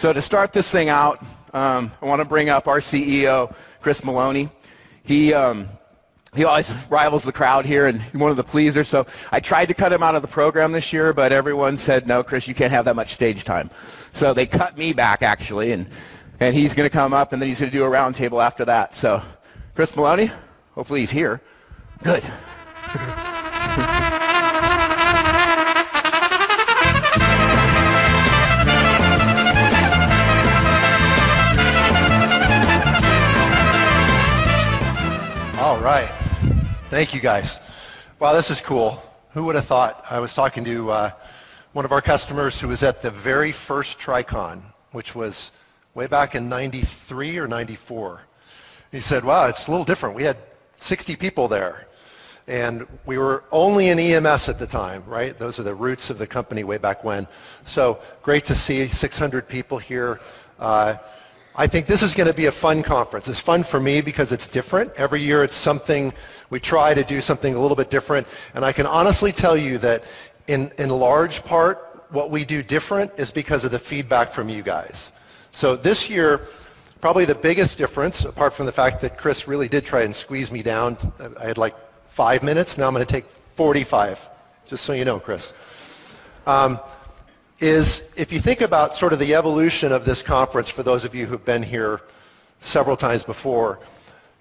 So to start this thing out, I want to bring up our CEO, Chris Maloney. He always rivals the crowd here and he's one of the pleasers. So I tried to cut him out of the program this year, but everyone said, no, Chris, you can't have that much stage time. So they cut me back, actually, and he's going to come up, and then he's going to do a roundtable after that. So Chris Maloney, hopefully he's here. Good. All right. Thank you, guys. Wow, this is cool. Who would have thought? I was talking to one of our customers who was at the very first TriCON, which was way back in 93 or 94. He said, wow, it's a little different. We had 60 people there, and we were only in EMS at the time, right? Those are the roots of the company way back when. So great to see 600 people here. I think this is going to be a fun conference. It's fun for me because it's different. Every year it's something, we try to do something a little bit different. And I can honestly tell you that in large part, what we do different is because of the feedback from you guys. So this year, probably the biggest difference, apart from the fact that Chris really did try and squeeze me down. I had like 5 minutes. Now I'm going to take 45, just so you know, Chris. Is if you think about sort of the evolution of this conference, for those of you who've been here several times before,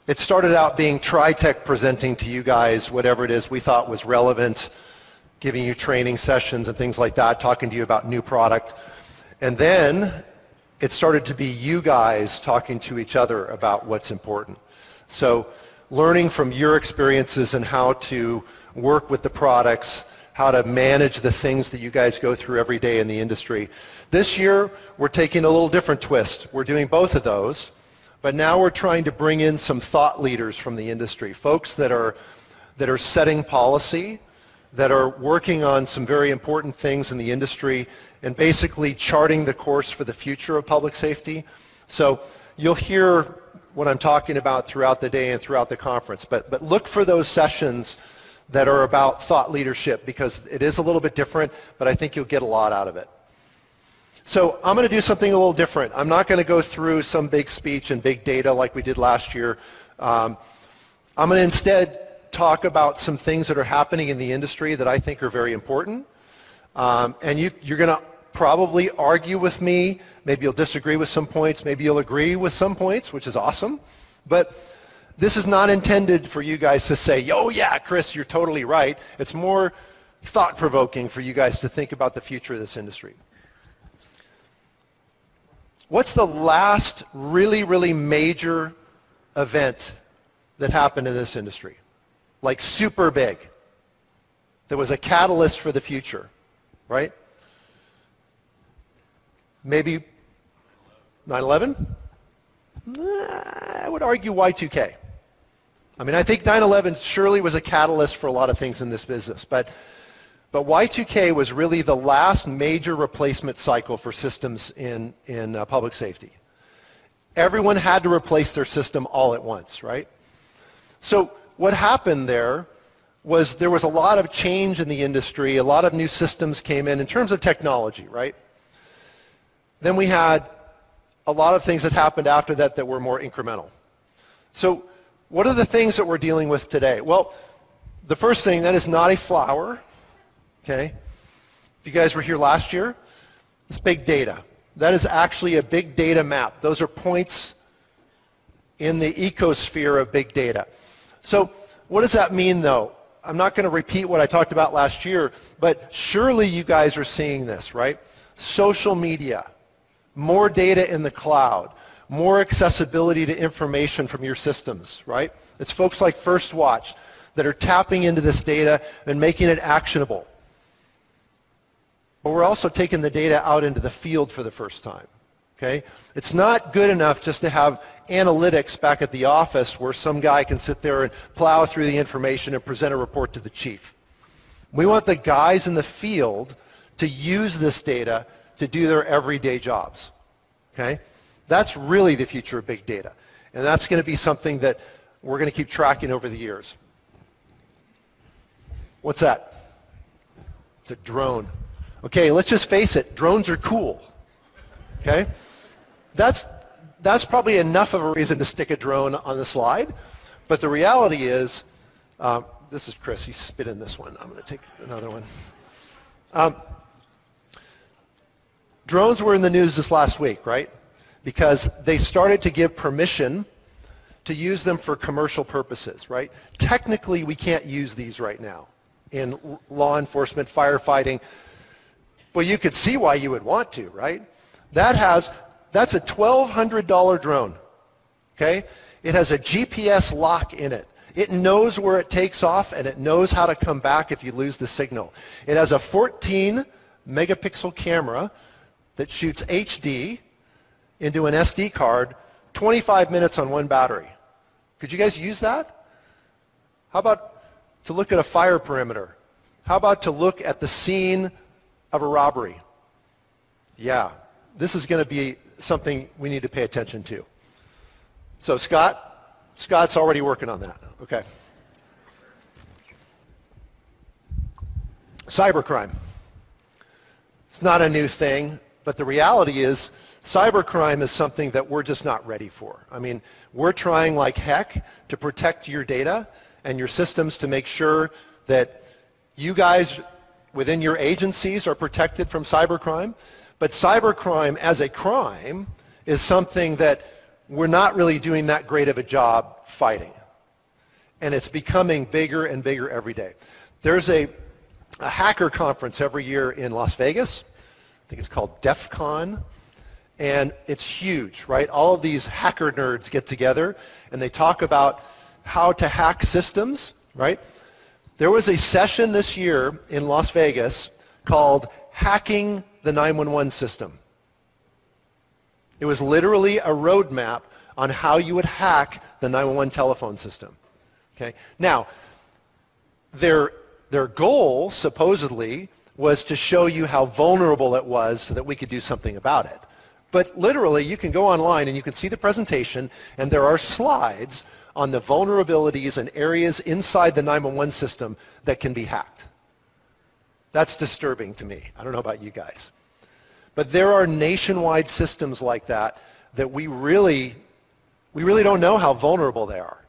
it started out being TriTech presenting to you guys whatever it is we thought was relevant, giving you training sessions and things like that, talking to you about new product. And then it started to be you guys talking to each other about what's important. So learning from your experiences and how to work with the products, how to manage the things that you guys go through every day in the industry. This year, we're taking a little different twist. We're doing both of those, but now we're trying to bring in some thought leaders from the industry, folks that are setting policy, that are working on some very important things in the industry, and basically charting the course for the future of public safety. So you'll hear what I'm talking about throughout the day and throughout the conference, but look for those sessions that are about thought leadership, because it is a little bit different, but I think you'll get a lot out of it. So I'm going to do something a little different. I'm not going to go through some big speech and big data like we did last year. I'm going to instead talk about some things that are happening in the industry that I think are very important. And you're going to probably argue with me. Maybe you'll disagree with some points. Maybe you'll agree with some points, which is awesome. But this is not intended for you guys to say, oh yeah, Chris, you're totally right. It's more thought-provoking for you guys to think about the future of this industry. What's the last really, really major event that happened in this industry? Like super big. That was a catalyst for the future, right? Maybe 9/11? I would argue Y2K. I mean, I think 9/11 surely was a catalyst for a lot of things in this business, but Y2K was really the last major replacement cycle for systems in public safety. Everyone had to replace their system all at once, right? So what happened there was a lot of change in the industry, a lot of new systems came in terms of technology, right? Then we had a lot of things that happened after that that were more incremental. So what are the things that we're dealing with today? Well, the first thing, that is not a flower, okay? If you guys were here last year, it's big data. That is actually a big data map. Those are points in the ecosphere of big data. So what does that mean, though? I'm not going to repeat what I talked about last year, but surely you guys are seeing this, right? Social media, more data in the cloud, more accessibility to information from your systems, right? It's folks like First Watch that are tapping into this data and making it actionable. But we're also taking the data out into the field for the first time, okay? It's not good enough just to have analytics back at the office where some guy can sit there and plow through the information and present a report to the chief. We want the guys in the field to use this data to do their everyday jobs, okay? That's really the future of big data. And that's going to be something that we're going to keep tracking over the years. What's that? It's a drone. Okay, let's just face it. Drones are cool. Okay? that's probably enough of a reason to stick a drone on the slide. But the reality is, this is Chris, he spit in this one. I'm going to take another one. Drones were in the news this last week, right? Because they started to give permission to use them for commercial purposes, right? Technically, we can't use these right now in law enforcement, firefighting. Well, you could see why you would want to, right? That's a $1,200 drone, okay? It has a GPS lock in it. It knows where it takes off, and it knows how to come back if you lose the signal. It has a 14 megapixel camera that shoots HD into an SD card, 25 minutes on one battery. Could you guys use that? How about to look at a fire perimeter? How about to look at the scene of a robbery? Yeah, this is going to be something we need to pay attention to. So Scott's already working on that. Okay. Cybercrime. It's not a new thing, but the reality is cybercrime is something that we're just not ready for. I mean, we're trying like heck to protect your data and your systems to make sure that you guys within your agencies are protected from cybercrime. But cybercrime as a crime is something that we're not really doing that great of a job fighting. And it's becoming bigger and bigger every day. There's a hacker conference every year in Las Vegas. I think it's called DEF CON. And it's huge, right? All of these hacker nerds get together and they talk about how to hack systems, right? There was a session this year in Las Vegas called Hacking the 911 System. It was literally a roadmap on how you would hack the 911 telephone system. Okay? Now, their goal, supposedly, was to show you how vulnerable it was so that we could do something about it. But literally, you can go online and you can see the presentation, and there are slides on the vulnerabilities and areas inside the 911 system that can be hacked. That's disturbing to me. I don't know about you guys. But there are nationwide systems like that that we really don't know how vulnerable they are.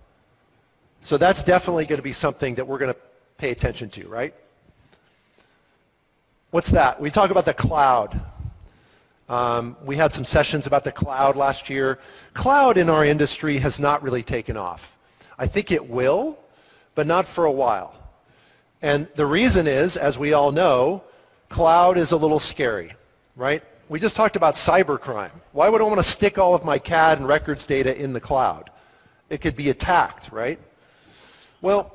So that's definitely going to be something that we're going to pay attention to, right? What's that? We talk about the cloud. We had some sessions about the cloud last year. Cloud in our industry has not really taken off. I think it will, but not for a while. And the reason is, as we all know, cloud is a little scary, right? We just talked about cybercrime. Why would I want to stick all of my CAD and records data in the cloud? It could be attacked, right? Well,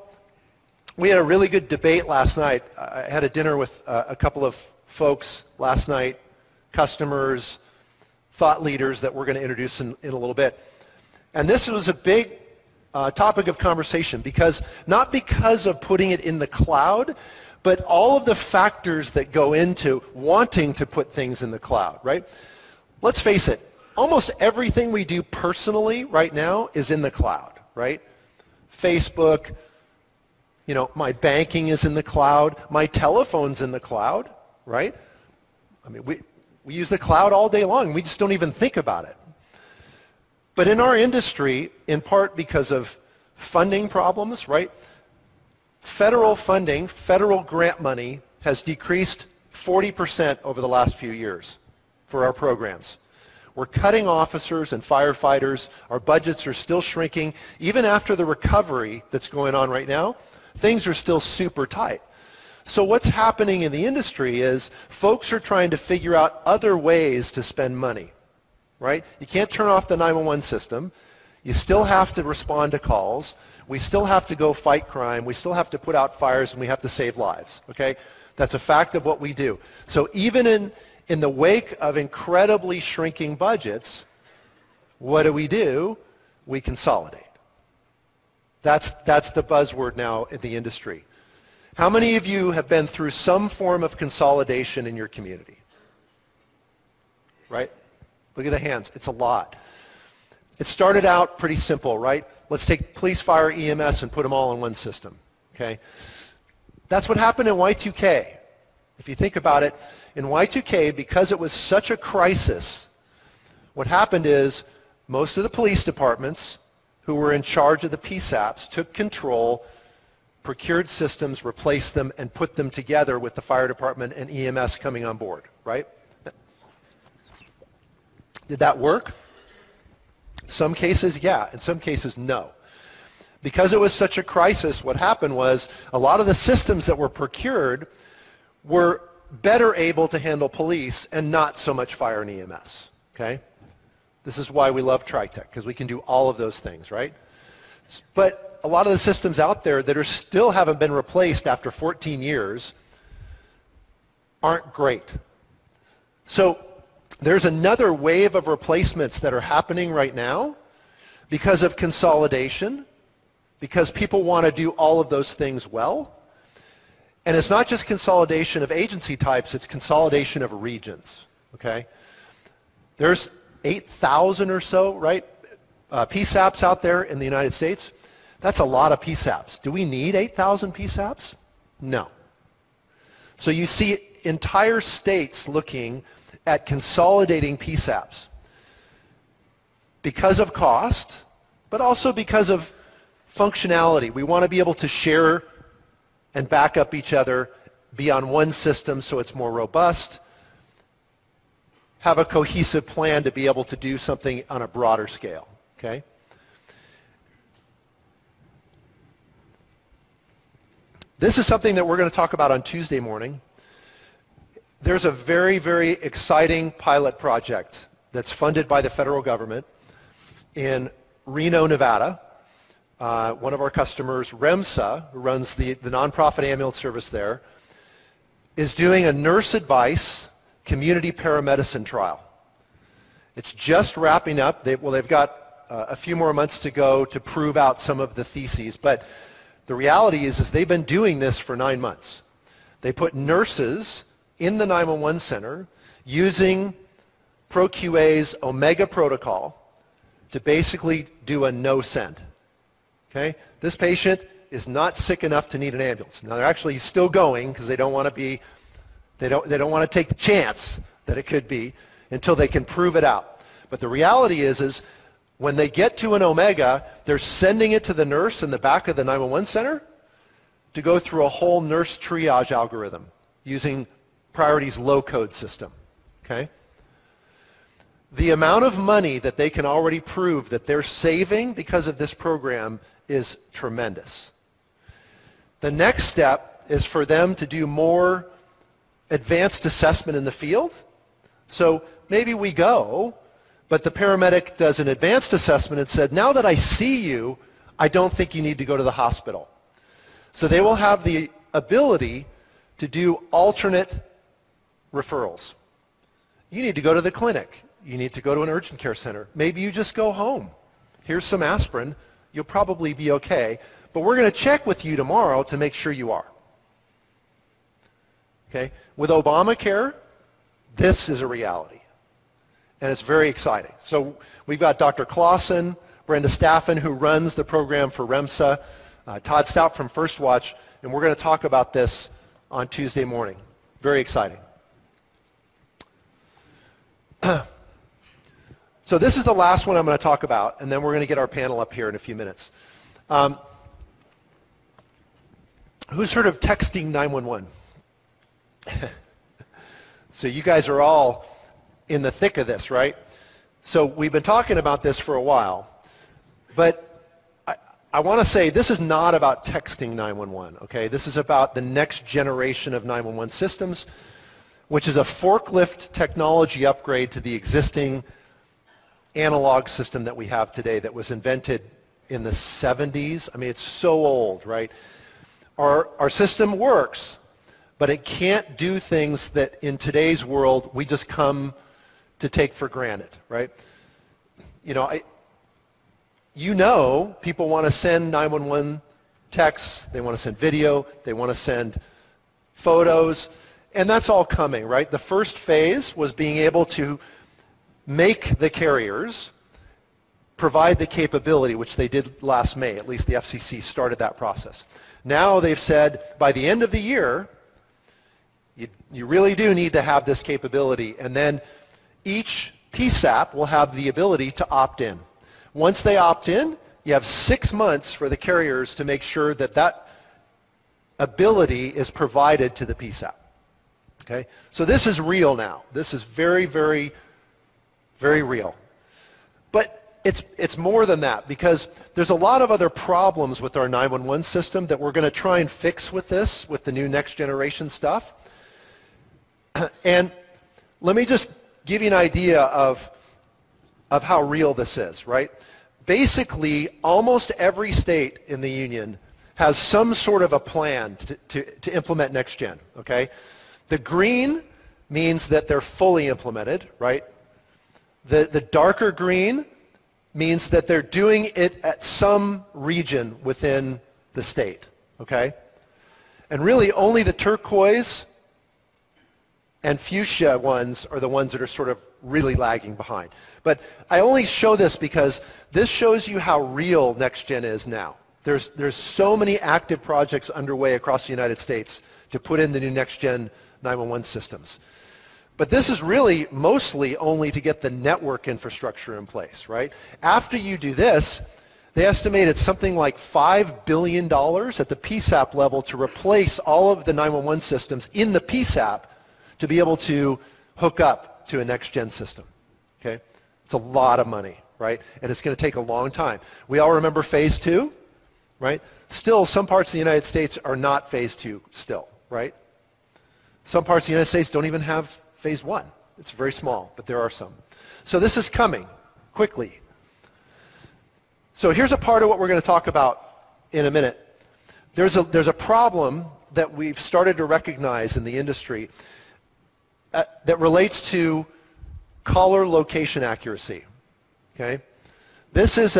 we had a really good debate last night. I had a dinner with a couple of folks last night, customers, thought leaders that we're going to introduce in a little bit. And this was a big topic of conversation not because of putting it in the cloud, but all of the factors that go into wanting to put things in the cloud, right? Let's face it, almost everything we do personally right now is in the cloud, right? Facebook, you know, my banking is in the cloud, my telephone's in the cloud, right? I mean, we use the cloud all day long. We just don't even think about it. But in our industry, in part because of funding problems, right? Federal funding, federal grant money has decreased 40% over the last few years for our programs. We're cutting officers and firefighters. Our budgets are still shrinking. Even after the recovery that's going on right now, things are still super tight. So what's happening in the industry is folks are trying to figure out other ways to spend money, right? You can't turn off the 911 system. You still have to respond to calls. We still have to go fight crime. We still have to put out fires, and we have to save lives, okay? That's a fact of what we do. So even in the wake of incredibly shrinking budgets, what do? We consolidate. That's the buzzword now in the industry. How many of you have been through some form of consolidation in your community? Right? Look at the hands. It's a lot. It started out pretty simple, right? Let's take police, fire, EMS and put them all in one system. Okay? That's what happened in Y2K. If you think about it, in Y2K, because it was such a crisis, What happened is most of the police departments who were in charge of the PSAPs took control, procured systems, replaced them, and put them together with the fire department and EMS coming on board, right? Did that work? Some cases, yeah. In some cases, no. Because it was such a crisis, what happened was a lot of the systems that were procured were better able to handle police and not so much fire and EMS, okay? This is why we love TriTech, because we can do all of those things, right? But a lot of the systems out there that are still haven't been replaced after 14 years aren't great. So there's another wave of replacements that are happening right now because of consolidation, because people want to do all of those things well. And it's not just consolidation of agency types, it's consolidation of regions, okay? There's 8,000 or so, right, PSAPs out there in the United States. That's a lot of PSAPs. Do we need 8,000 PSAPs? No. So you see entire states looking at consolidating PSAPs because of cost, but also because of functionality. We want to be able to share and back up each other, be on one system so it's more robust, have a cohesive plan to be able to do something on a broader scale, okay? This is something that we're going to talk about on Tuesday morning. There's a very, very exciting pilot project that's funded by the federal government in Reno, Nevada. One of our customers, REMSA, who runs the nonprofit ambulance service there, is doing a nurse advice community paramedicine trial. It's just wrapping up. They've got a few more months to go to prove out some of the theses, but the reality is they've been doing this for 9 months. They put nurses in the 911 center using ProQA's Omega protocol to basically do a no-send. Okay? This patient is not sick enough to need an ambulance. Now they're actually still going because they don't want to be, they don't want to take the chance that it could be until they can prove it out. But the reality is when they get to an Omega, they're sending it to the nurse in the back of the 911 center to go through a whole nurse triage algorithm using Priority's low-code system. Okay? The amount of money that they can already prove that they're saving because of this program is tremendous. The next step is for them to do more advanced assessment in the field. So maybe we go, but the paramedic does an advanced assessment and said, now that I see you, I don't think you need to go to the hospital. So they will have the ability to do alternate referrals. You need to go to the clinic. You need to go to an urgent care center. Maybe you just go home. Here's some aspirin. You'll probably be okay, but we're going to check with you tomorrow to make sure you are. Okay? With Obamacare, this is a reality, and it's very exciting. So we've got Dr. Clausen, Brenda Staffen, who runs the program for REMSA, Todd Stout from First Watch, and we're going to talk about this on Tuesday morning. Very exciting. So this is the last one I'm going to talk about, and then we're going to get our panel up here in a few minutes. Who's heard of texting 911? So you guys are all in the thick of this, right? So we've been talking about this for a while, but I want to say this is not about texting 911, okay? This is about the next generation of 911 systems, which is a forklift technology upgrade to the existing analog system that we have today that was invented in the 70s. I mean, it's so old, right? Our system works, but it can't do things that in today's world we just come to take for granted, right? You know, people want to send 911 texts, they want to send video, they want to send photos, and that's all coming, right? The first phase was being able to make the carriers provide the capability, which they did last May. At least the FCC started that process. Now they've said by the end of the year, you really do need to have this capability. And then each PSAP will have the ability to opt in. Once they opt in, you have 6 months for the carriers to make sure that that ability is provided to the PSAP. Okay? So this is real now. This is very, very, very real. But it's more than that, because there's a lot of other problems with our 911 system that we're going to try and fix with this, with the new next generation stuff. And let me just give you an idea of how real this is, right? Basically, almost every state in the union has some sort of a plan to implement NextGen, okay? The green means that they're fully implemented, right? The darker green means that they're doing it at some region within the state, okay? And really only the turquoise and fuchsia ones are the ones that are sort of really lagging behind. But I only show this because this shows you how real NextGen is now. There's so many active projects underway across the United States to put in the new NextGen 911 systems. But this is really mostly only to get the network infrastructure in place, right? After you do this, they estimate it's something like $5 billion at the PSAP level to replace all of the 911 systems in the PSAP to be able to hook up to a next-gen system, okay? It's a lot of money, right? And it's going to take a long time. We all remember phase 2, right? Still, some parts of the United States are not phase 2 still, right? Some parts of the United States don't even have phase 1. It's very small, but there are some. So this is coming quickly. So here's a part of what we're going to talk about in a minute. There's a problem that we've started to recognize in the industry that relates to caller location accuracy. Okay? This is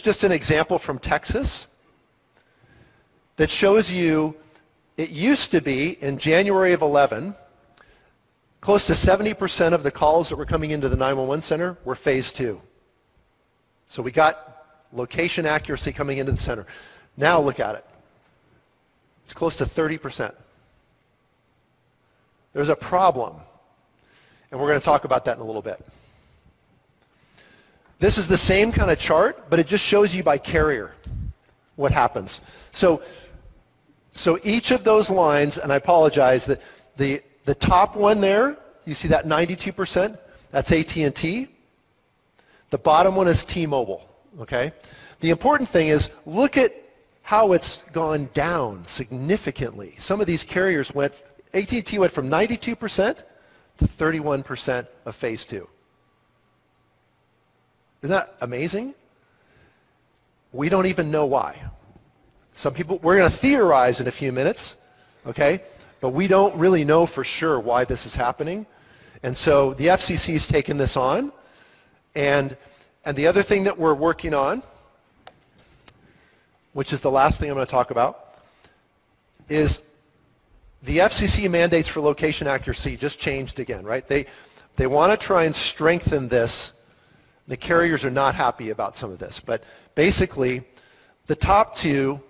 just an example from Texas that shows you it used to be in January of 11, close to 70% of the calls that were coming into the 911 center were phase 2. So we got location accuracy coming into the center. Now look at it. It's close to 30%. There's a problem, and we're going to talk about that in a little bit. This is the same kind of chart, but it just shows you by carrier what happens. So each of those lines, and I apologize, that the top one there, you see that 92%? That's AT&T. The bottom one is T-Mobile, okay? The important thing is look at how it's gone down significantly. Some of these carriers went, AT&T went from 92% to 31% of phase 2. Isn't that amazing? We don't even know why. Some people, we're going to theorize in a few minutes, okay? But we don't really know for sure why this is happening. And so the FCC's taken this on. And the other thing that we're working on, which is the last thing I'm going to talk about, is the FCC mandates for location accuracy just changed again, right? They want to try and strengthen this. The carriers are not happy about some of this. But basically, the top two,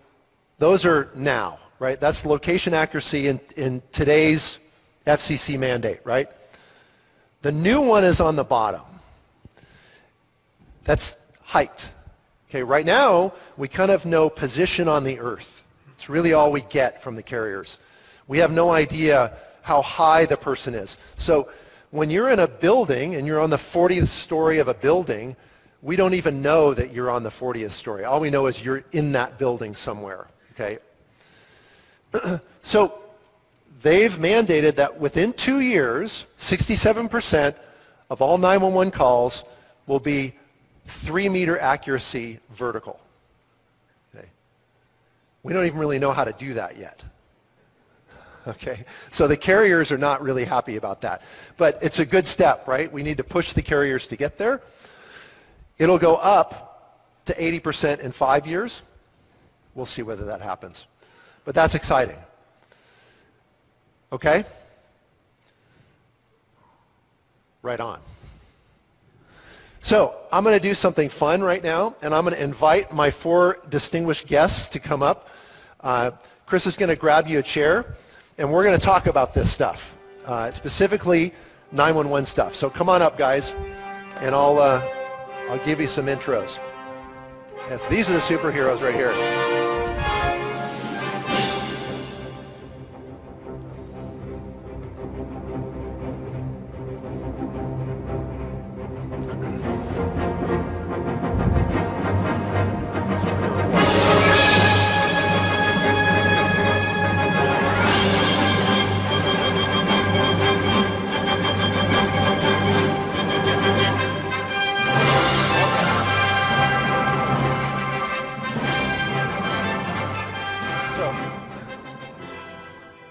those are now, right? That's location accuracy in today's FCC mandate, right? The new one is on the bottom. That's height. Okay, right now, we kind of know position on the earth. It's really all we get from the carriers. We have no idea how high the person is. So when you're in a building and you're on the 40th story of a building, we don't even know that you're on the 40th story. All we know is you're in that building somewhere. Okay? So they've mandated that within 2 years, 67% of all 911 calls will be 3-meter accuracy vertical. Okay? We don't even really know how to do that yet. Okay? So the carriers are not really happy about that. But it's a good step, right? We need to push the carriers to get there. It'll go up to 80% in 5 years. We'll see whether that happens. But that's exciting. Okay? Right on. So I'm going to do something fun right now, and I'm going to invite my 4 distinguished guests to come up. Chris is going to grab you a chair, and we're going to talk about this stuff. Specifically, 911 stuff. So come on up, guys, and I'll give you some intros. Yes, these are the superheroes right here.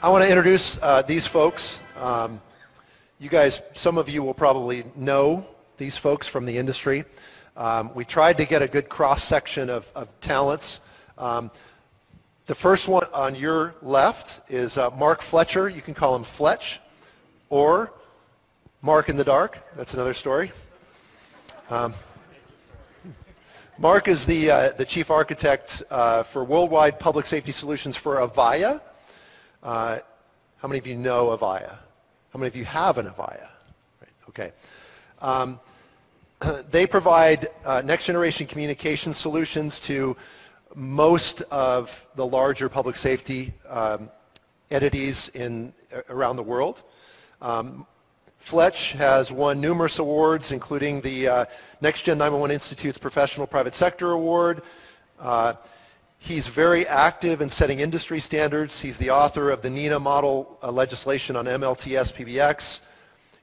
I want to introduce these folks. You guys, some of you will probably know these folks from the industry. We tried to get a good cross-section of talents. The first one on your left is Mark Fletcher. You can call him Fletch, or Mark in the dark. That's another story. Mark is the chief architect for worldwide public safety solutions for Avaya. How many of you know Avaya? How many of you have an Avaya? Right, okay. They provide next generation communication solutions to most of the larger public safety entities around the world. Fletch has won numerous awards, including the NextGen 911 Institute's Professional Private Sector Award. He's very active in setting industry standards. He's the author of the NENA model legislation on MLTS PBX.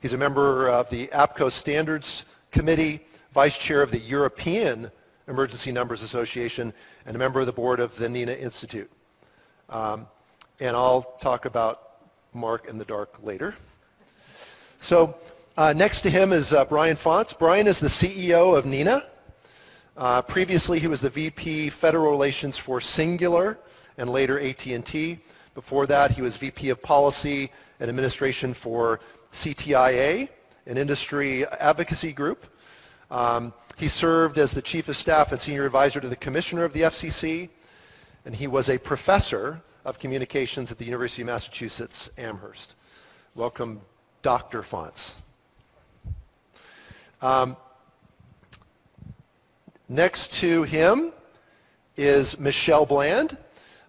He's a member of the APCO Standards Committee, vice chair of the European Emergency Numbers Association, and a member of the board of the NENA Institute. And I'll talk about Mark in the dark later. So next to him is Brian Fonts. Brian is the CEO of NENA. Previously, he was the VP Federal Relations for Singular and later AT&T. Before that, he was VP of Policy and Administration for CTIA, an industry advocacy group. He served as the Chief of Staff and Senior Advisor to the Commissioner of the FCC, and he was a Professor of Communications at the University of Massachusetts, Amherst. Welcome, Dr. Fonts. Next to him is Michelle Bland.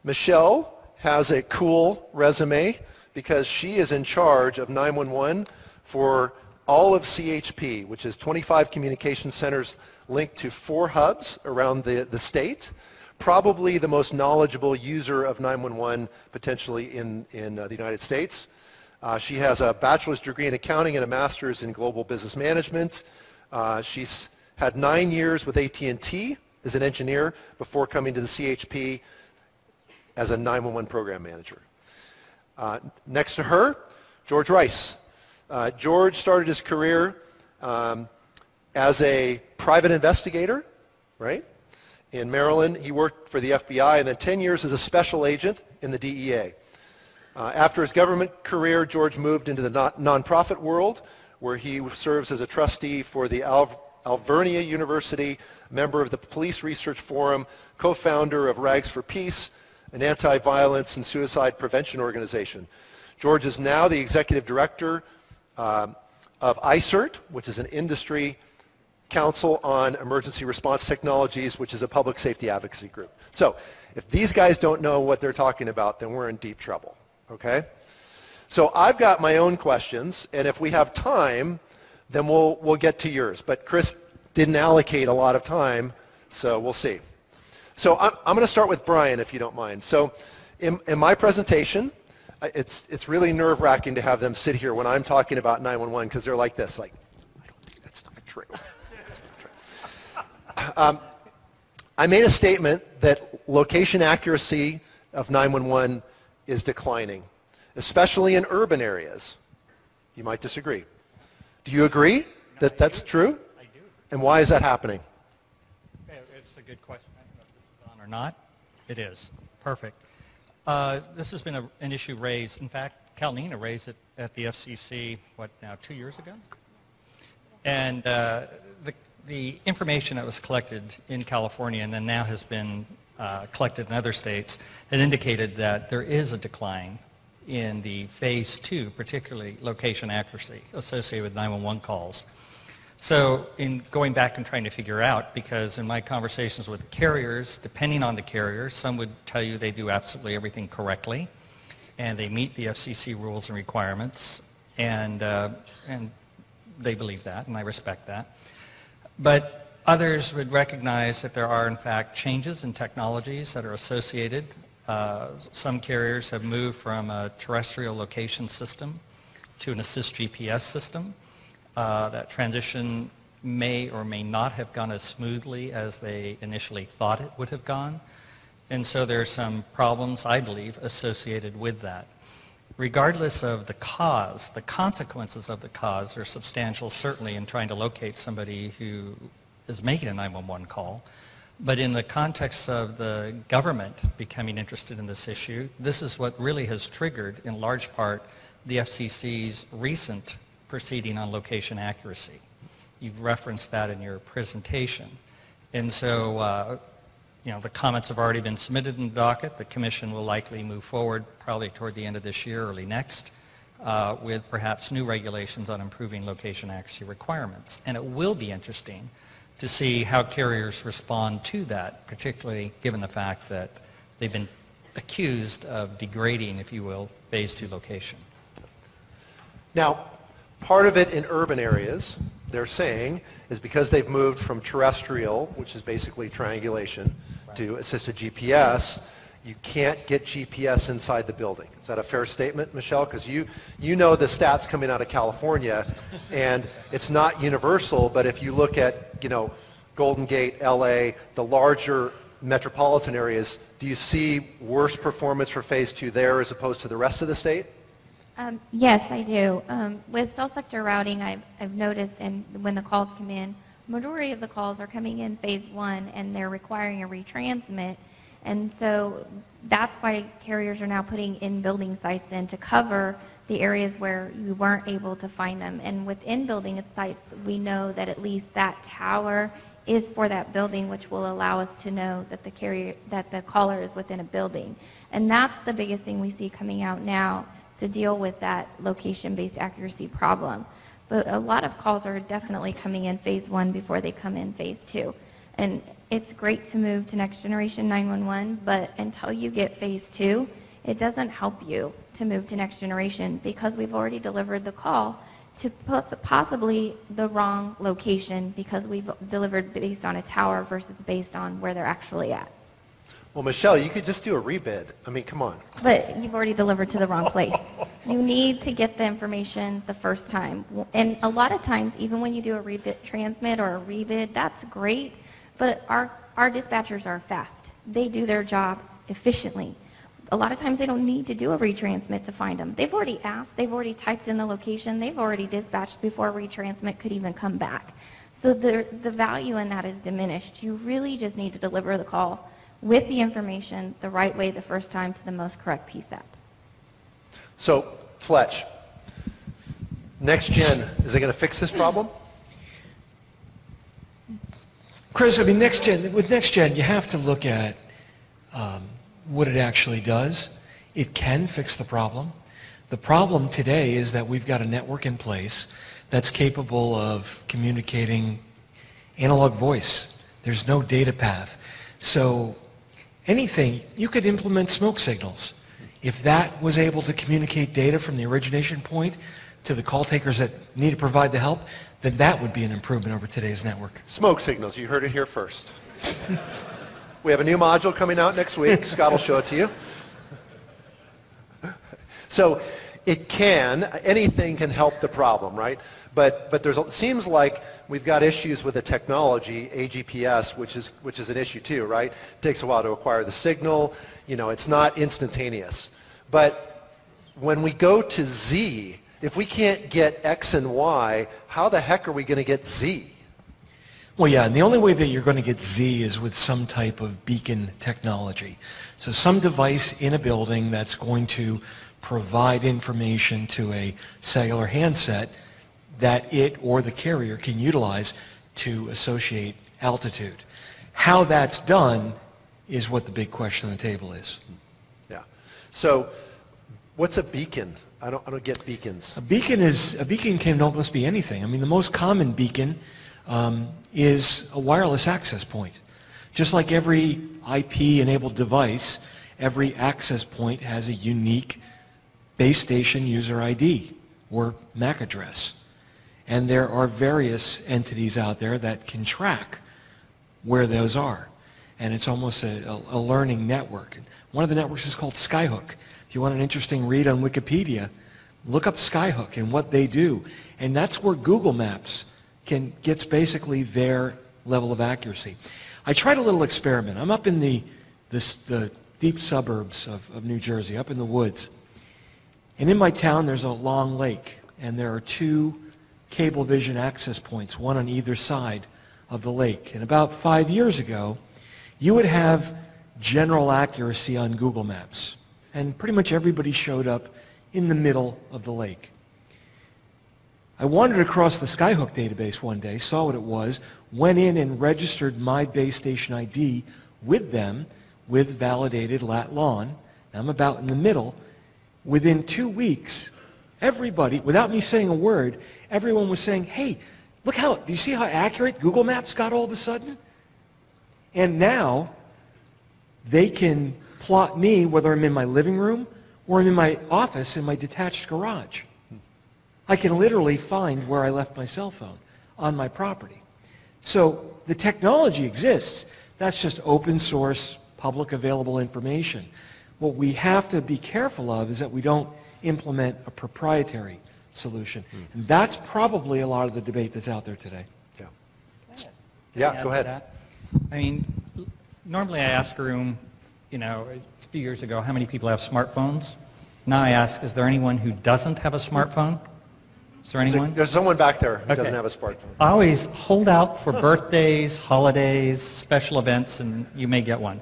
Michelle has a cool resume because she is in charge of 911 for all of CHP, which is 25 communication centers linked to 4 hubs around the state. Probably the most knowledgeable user of 911 potentially in the United States. She has a bachelor's degree in accounting and a master's in global business management. She's had 9 years with AT&T as an engineer before coming to the CHP as a 911 program manager. Next to her, George Rice. George started his career as a private investigator, right? In Maryland, he worked for the FBI and then 10 years as a special agent in the DEA. After his government career, George moved into the nonprofit world where he serves as a trustee for the Alvernia University, member of the Police Research Forum, co-founder of Rags for Peace, an anti-violence and suicide prevention organization. George is now the executive director of iCERT, which is an industry council on emergency response technologies, which is a public safety advocacy group. So if these guys don't know what they're talking about, then we're in deep trouble, okay? So I've got my own questions, and if we have time, then we'll get to yours. But Chris didn't allocate a lot of time, so we'll see. So I'm going to start with Brian, if you don't mind. So in my presentation, it's really nerve-wracking to have them sit here when I'm talking about 911 because they're like this, like, I don't think that's not true. That's not true. I made a statement that location accuracy of 911 is declining, especially in urban areas. You might disagree. Do you agree that that's true? I do. And why is that happening? It's a good question. I don't know if this is on or not. It is. Perfect. This has been an issue raised. In fact, NENA raised it at the FCC, what now, 2 years ago? And the information that was collected in California and then now has been collected in other states had indicated that there is a decline in the phase 2, particularly location accuracy associated with 911 calls. So in going back and trying to figure out, because in my conversations with carriers, depending on the carrier, some would tell you they do absolutely everything correctly, and they meet the FCC rules and requirements, and they believe that, and I respect that. But others would recognize that there are, in fact, changes in technologies that are associated. Some carriers have moved from a terrestrial location system to an assist GPS system. That transition may or may not have gone as smoothly as they initially thought it would have gone. And so there are some problems, I believe, associated with that. Regardless of the cause, the consequences of the cause are substantial, certainly in trying to locate somebody who is making a 911 call. But in the context of the government becoming interested in this issue, this is what really has triggered, in large part, the FCC's recent proceeding on location accuracy. You've referenced that in your presentation. And so, the comments have already been submitted in the docket. The Commission will likely move forward probably toward the end of this year, early next, with perhaps new regulations on improving location accuracy requirements. And it will be interesting to see how carriers respond to that, particularly given the fact that they've been accused of degrading, if you will, phase 2 location. Now, part of it in urban areas, they're saying, is because they've moved from terrestrial, which is basically triangulation, to assisted GPS, you can't get GPS inside the building. Is that a fair statement, Michelle? Because you know the stats coming out of California, and it's not universal, but if you look at, Golden Gate, LA, the larger metropolitan areas, do you see worse performance for phase 2 there as opposed to the rest of the state? Yes, I do. With cell sector routing, I've noticed, and when the calls come in, majority of the calls are coming in phase 1, and they're requiring a retransmit. And so that's why carriers are now putting in-building sites in to cover the areas where you weren't able to find them. And within building sites, we know that at least that tower is for that building, which will allow us to know that the caller is within a building. And that's the biggest thing we see coming out now to deal with that location-based accuracy problem. But a lot of calls are definitely coming in phase 1 before they come in phase 2. And it's great to move to next generation 911, but until you get phase 2, it doesn't help you to move to next generation because we've already delivered the call to possibly the wrong location because we've delivered based on a tower versus based on where they're actually at. Well, Michelle, you could just do a rebid. I mean, come on. But you've already delivered to the wrong place. You need to get the information the first time. And a lot of times, even when you do a rebid transmit or a rebid, that's great, but our dispatchers are fast. They do their job efficiently. A lot of times they don't need to do a retransmit to find them. They've already asked, they've already typed in the location, they've already dispatched before a retransmit could even come back. So the value in that is diminished. You really just need to deliver the call with the information the right way the first time to the most correct PSAP. So, Fletch, NextGen, is it going to fix this problem? Chris, I mean, with NextGen, you have to look at what it actually does. It can fix the problem. The problem today is that we've got a network in place that's capable of communicating analog voice. There's no data path. So anything, you could implement smoke signals. If that was able to communicate data from the origination point to the call takers that need to provide the help, then that would be an improvement over today's network. Smoke signals, you heard it here first. We have a new module coming out next week. Scott will show it to you. So anything can help the problem, right? But it seems like we've got issues with the technology, AGPS, which is an issue too, right? It takes a while to acquire the signal. It's not instantaneous. But when we go to Z, if we can't get X and Y, how the heck are we going to get Z? Well, yeah, and the only way that you're going to get Z is with some type of beacon technology. So some device in a building that's going to provide information to a cellular handset that it or the carrier can utilize to associate altitude. How that's done is what the big question on the table is. Yeah. So What's a beacon? I don't get beacons. A beacon can almost be anything. I mean, the most common beacon is a wireless access point. Just like every IP-enabled device, every access point has a unique base station user ID or MAC address. And there are various entities out there that can track where those are. And it's almost a learning network. One of the networks is called Skyhook. If you want an interesting read on Wikipedia, look up Skyhook and what they do. And that's where Google Maps gets basically their level of accuracy. I tried a little experiment. I'm up in the deep suburbs of New Jersey, up in the woods. And in my town, there's a long lake, and there are 2 Cablevision access points, one on either side of the lake. And about 5 years ago, you would have general accuracy on Google Maps. And pretty much everybody showed up in the middle of the lake. I wandered across the Skyhook database one day, saw what it was, went in and registered my base station ID with them with validated lat lon. I'm about in the middle. Within 2 weeks, everybody, without me saying a word, everyone was saying, hey, do you see how accurate Google Maps got all of a sudden? And now, they can plot me whether I'm in my living room or I'm in my office in my detached garage. I can literally find where I left my cell phone on my property. So the technology exists. That's just open source, public available information. What we have to be careful of is that we don't implement a proprietary solution. And that's probably a lot of the debate that's out there today. Yeah. Can Yeah, I add go to ahead. that? I mean, normally I ask a room, a few years ago, how many people have smartphones? Now I ask, is there anyone who doesn't have a smartphone? Is there anyone? There's someone back there who Okay. doesn't have a smartphone. I always hold out for birthdays, holidays, special events, and you may get one.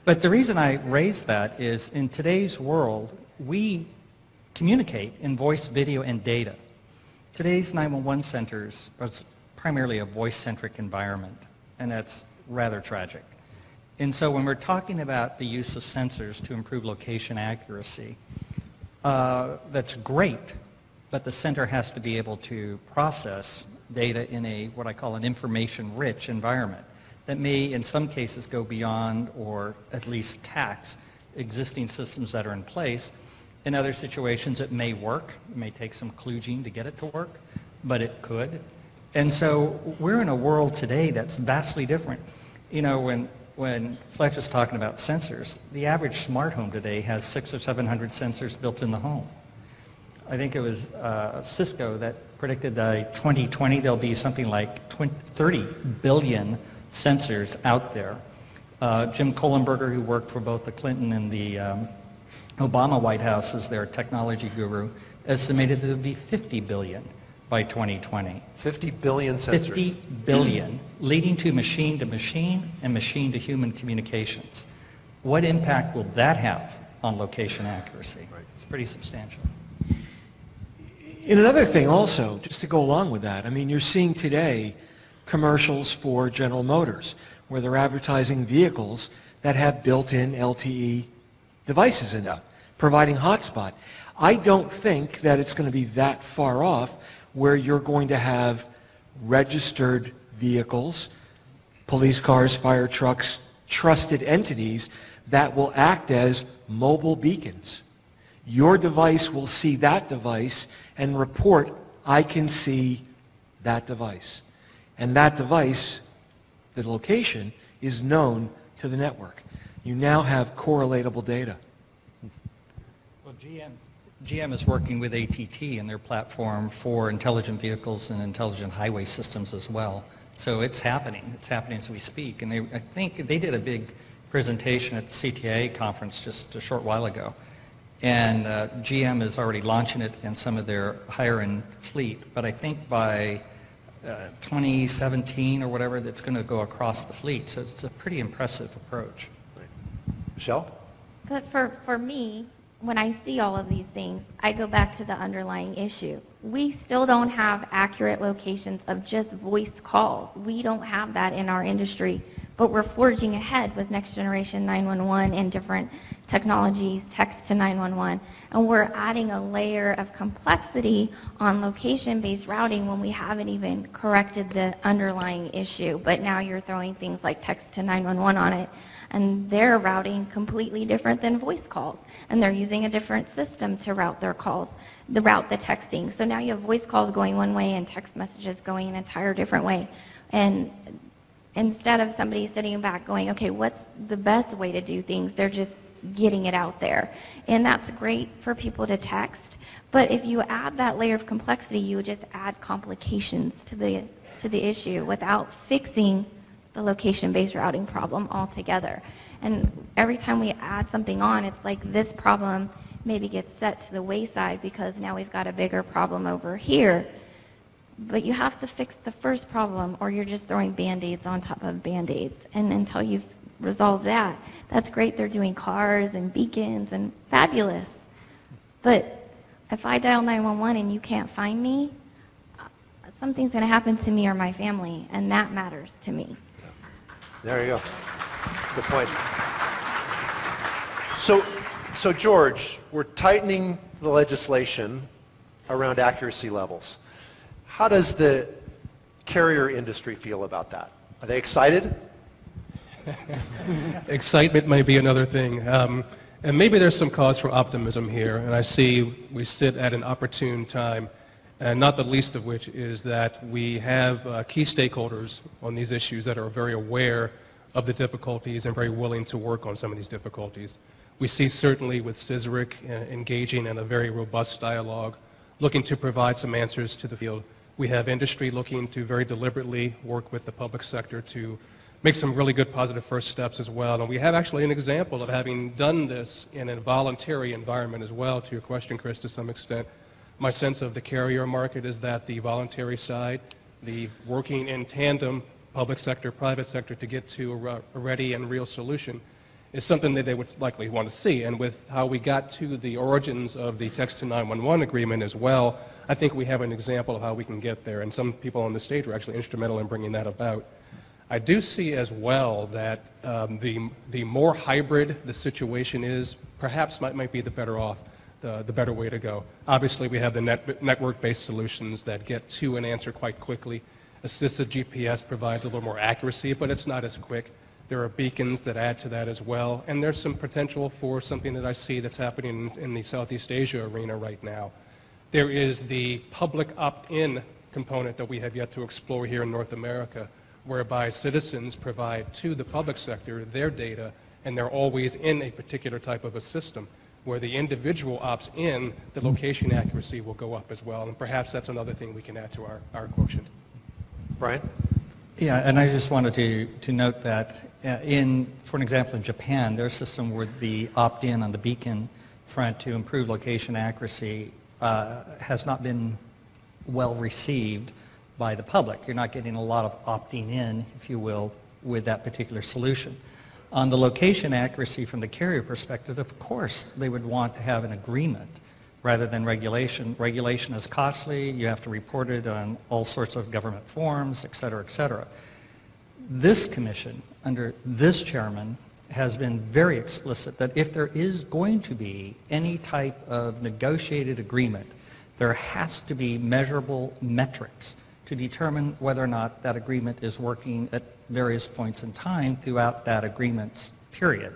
But the reason I raise that is in today's world, we communicate in voice, video, and data. Today's 911 centers are primarily a voice-centric environment, and that's rather tragic. And so when we're talking about the use of sensors to improve location accuracy, that's great, but the center has to be able to process data in what I call an information-rich environment that may, in some cases, go beyond or at least tax existing systems that are in place. In other situations, it may work. It may take some kludging to get it to work, but it could. And so we're in a world today that's vastly different. When Fletcher's talking about sensors, the average smart home today has 600 or 700 sensors built in the home. I think it was Cisco that predicted that 2020 there'll be something like 30 billion sensors out there. Jim Kohlenberger, who worked for both the Clinton and the Obama White House as their technology guru, estimated that there would be 50 billion by 2020. 50 billion sensors. 50 billion, leading to machine and machine to human communications. What impact will that have on location accuracy? Right. It's pretty substantial. And another thing also, just to go along with that, I mean, you're seeing today commercials for General Motors where they're advertising vehicles that have built-in LTE devices in them, providing hotspot. I don't think that it's going to be that far off where you're going to have registered vehicles, police cars, fire trucks, trusted entities that will act as mobile beacons. Your device will see that device and report, I can see that device. And that device, the location, is known to the network. You now have correlatable data. Well, GM is working with ATT and their platform for intelligent vehicles and intelligent highway systems as well. So it's happening. It's happening as we speak. And I think they did a big presentation at the CTIA conference just a short while ago. And GM is already launching it in some of their higher-end fleet. But I think by 2017 or whatever, that's going to go across the fleet. So it's a pretty impressive approach. Michelle? But for me, when I see all of these things, I go back to the underlying issue. We still don't have accurate locations of just voice calls. We don't have that in our industry but we're forging ahead with next generation 911 and different technologies, text to 911, and we're adding a layer of complexity on location-based routing when we haven't even corrected the underlying issue, but now you're throwing things like text to 911 on it, and they're routing completely different than voice calls, and they're using a different system to route their calls, to route the texting. So now you have voice calls going one way and text messages going an entire different way. And instead of somebody sitting back going, okay, what's the best way to do things, they're just getting it out there. And that's great for people to text, but if you add that layer of complexity, you just add complications to the issue without fixing the location-based routing problem altogether. And every time we add something on, it's like this problem maybe gets set to the wayside because now we've got a bigger problem over here. But you have to fix the first problem, or you're just throwing Band-Aids on top of Band-Aids. And until you've resolved that, that's great. They're doing cars and beacons and fabulous. But if I dial 911 and you can't find me, something's going to happen to me or my family, and that matters to me. There you go. Good point. So George, we're tightening the legislation around accuracy levels. How does the carrier industry feel about that? Are they excited? Excitement may be another thing. And maybe there's some cause for optimism here. And I see we sit at an opportune time, and not the least of which is that we have key stakeholders on these issues that are very aware of the difficulties and very willing to work on some of these difficulties. We see certainly with CISRIC engaging in a very robust dialogue, looking to provide some answers to the field. We have industry looking to very deliberately work with the public sector to make some really good positive first steps as well. And we have actually an example of having done this in a voluntary environment as well, to your question, Chris, to some extent. My sense of the carrier market is that the voluntary side, the working in tandem, public sector, private sector, to get to a ready and real solution is something that they would likely want to see. And with how we got to the origins of the Text to 911 agreement as well, I think we have an example of how we can get there. And some people on the stage were actually instrumental in bringing that about. I do see as well that the more hybrid the situation is, perhaps might be the better off, the better way to go. Obviously, we have the network-based solutions that get to an answer quite quickly. Assisted GPS provides a little more accuracy, but it's not as quick. There are beacons that add to that as well, and there's some potential for something that I see that's happening in the Southeast Asia arena right now. There is the public opt-in component that we have yet to explore here in North America, whereby citizens provide to the public sector their data, and they're always in a particular type of a system. Where the individual opts in, the location accuracy will go up as well, and perhaps that's another thing we can add to our quotient. Brian? Yeah, and I just wanted to note that for an example, in Japan, their system where the opt-in on the beacon front to improve location accuracy has not been well received by the public. You're not getting a lot of opting in, if you will, with that particular solution. On the location accuracy from the carrier perspective, of course, they would want to have an agreement rather than regulation. Regulation is costly. You have to report it on all sorts of government forms, et cetera, et cetera. This commission, under this chairman, has been very explicit that if there is going to be any type of negotiated agreement, there has to be measurable metrics to determine whether or not that agreement is working at various points in time throughout that agreement's period.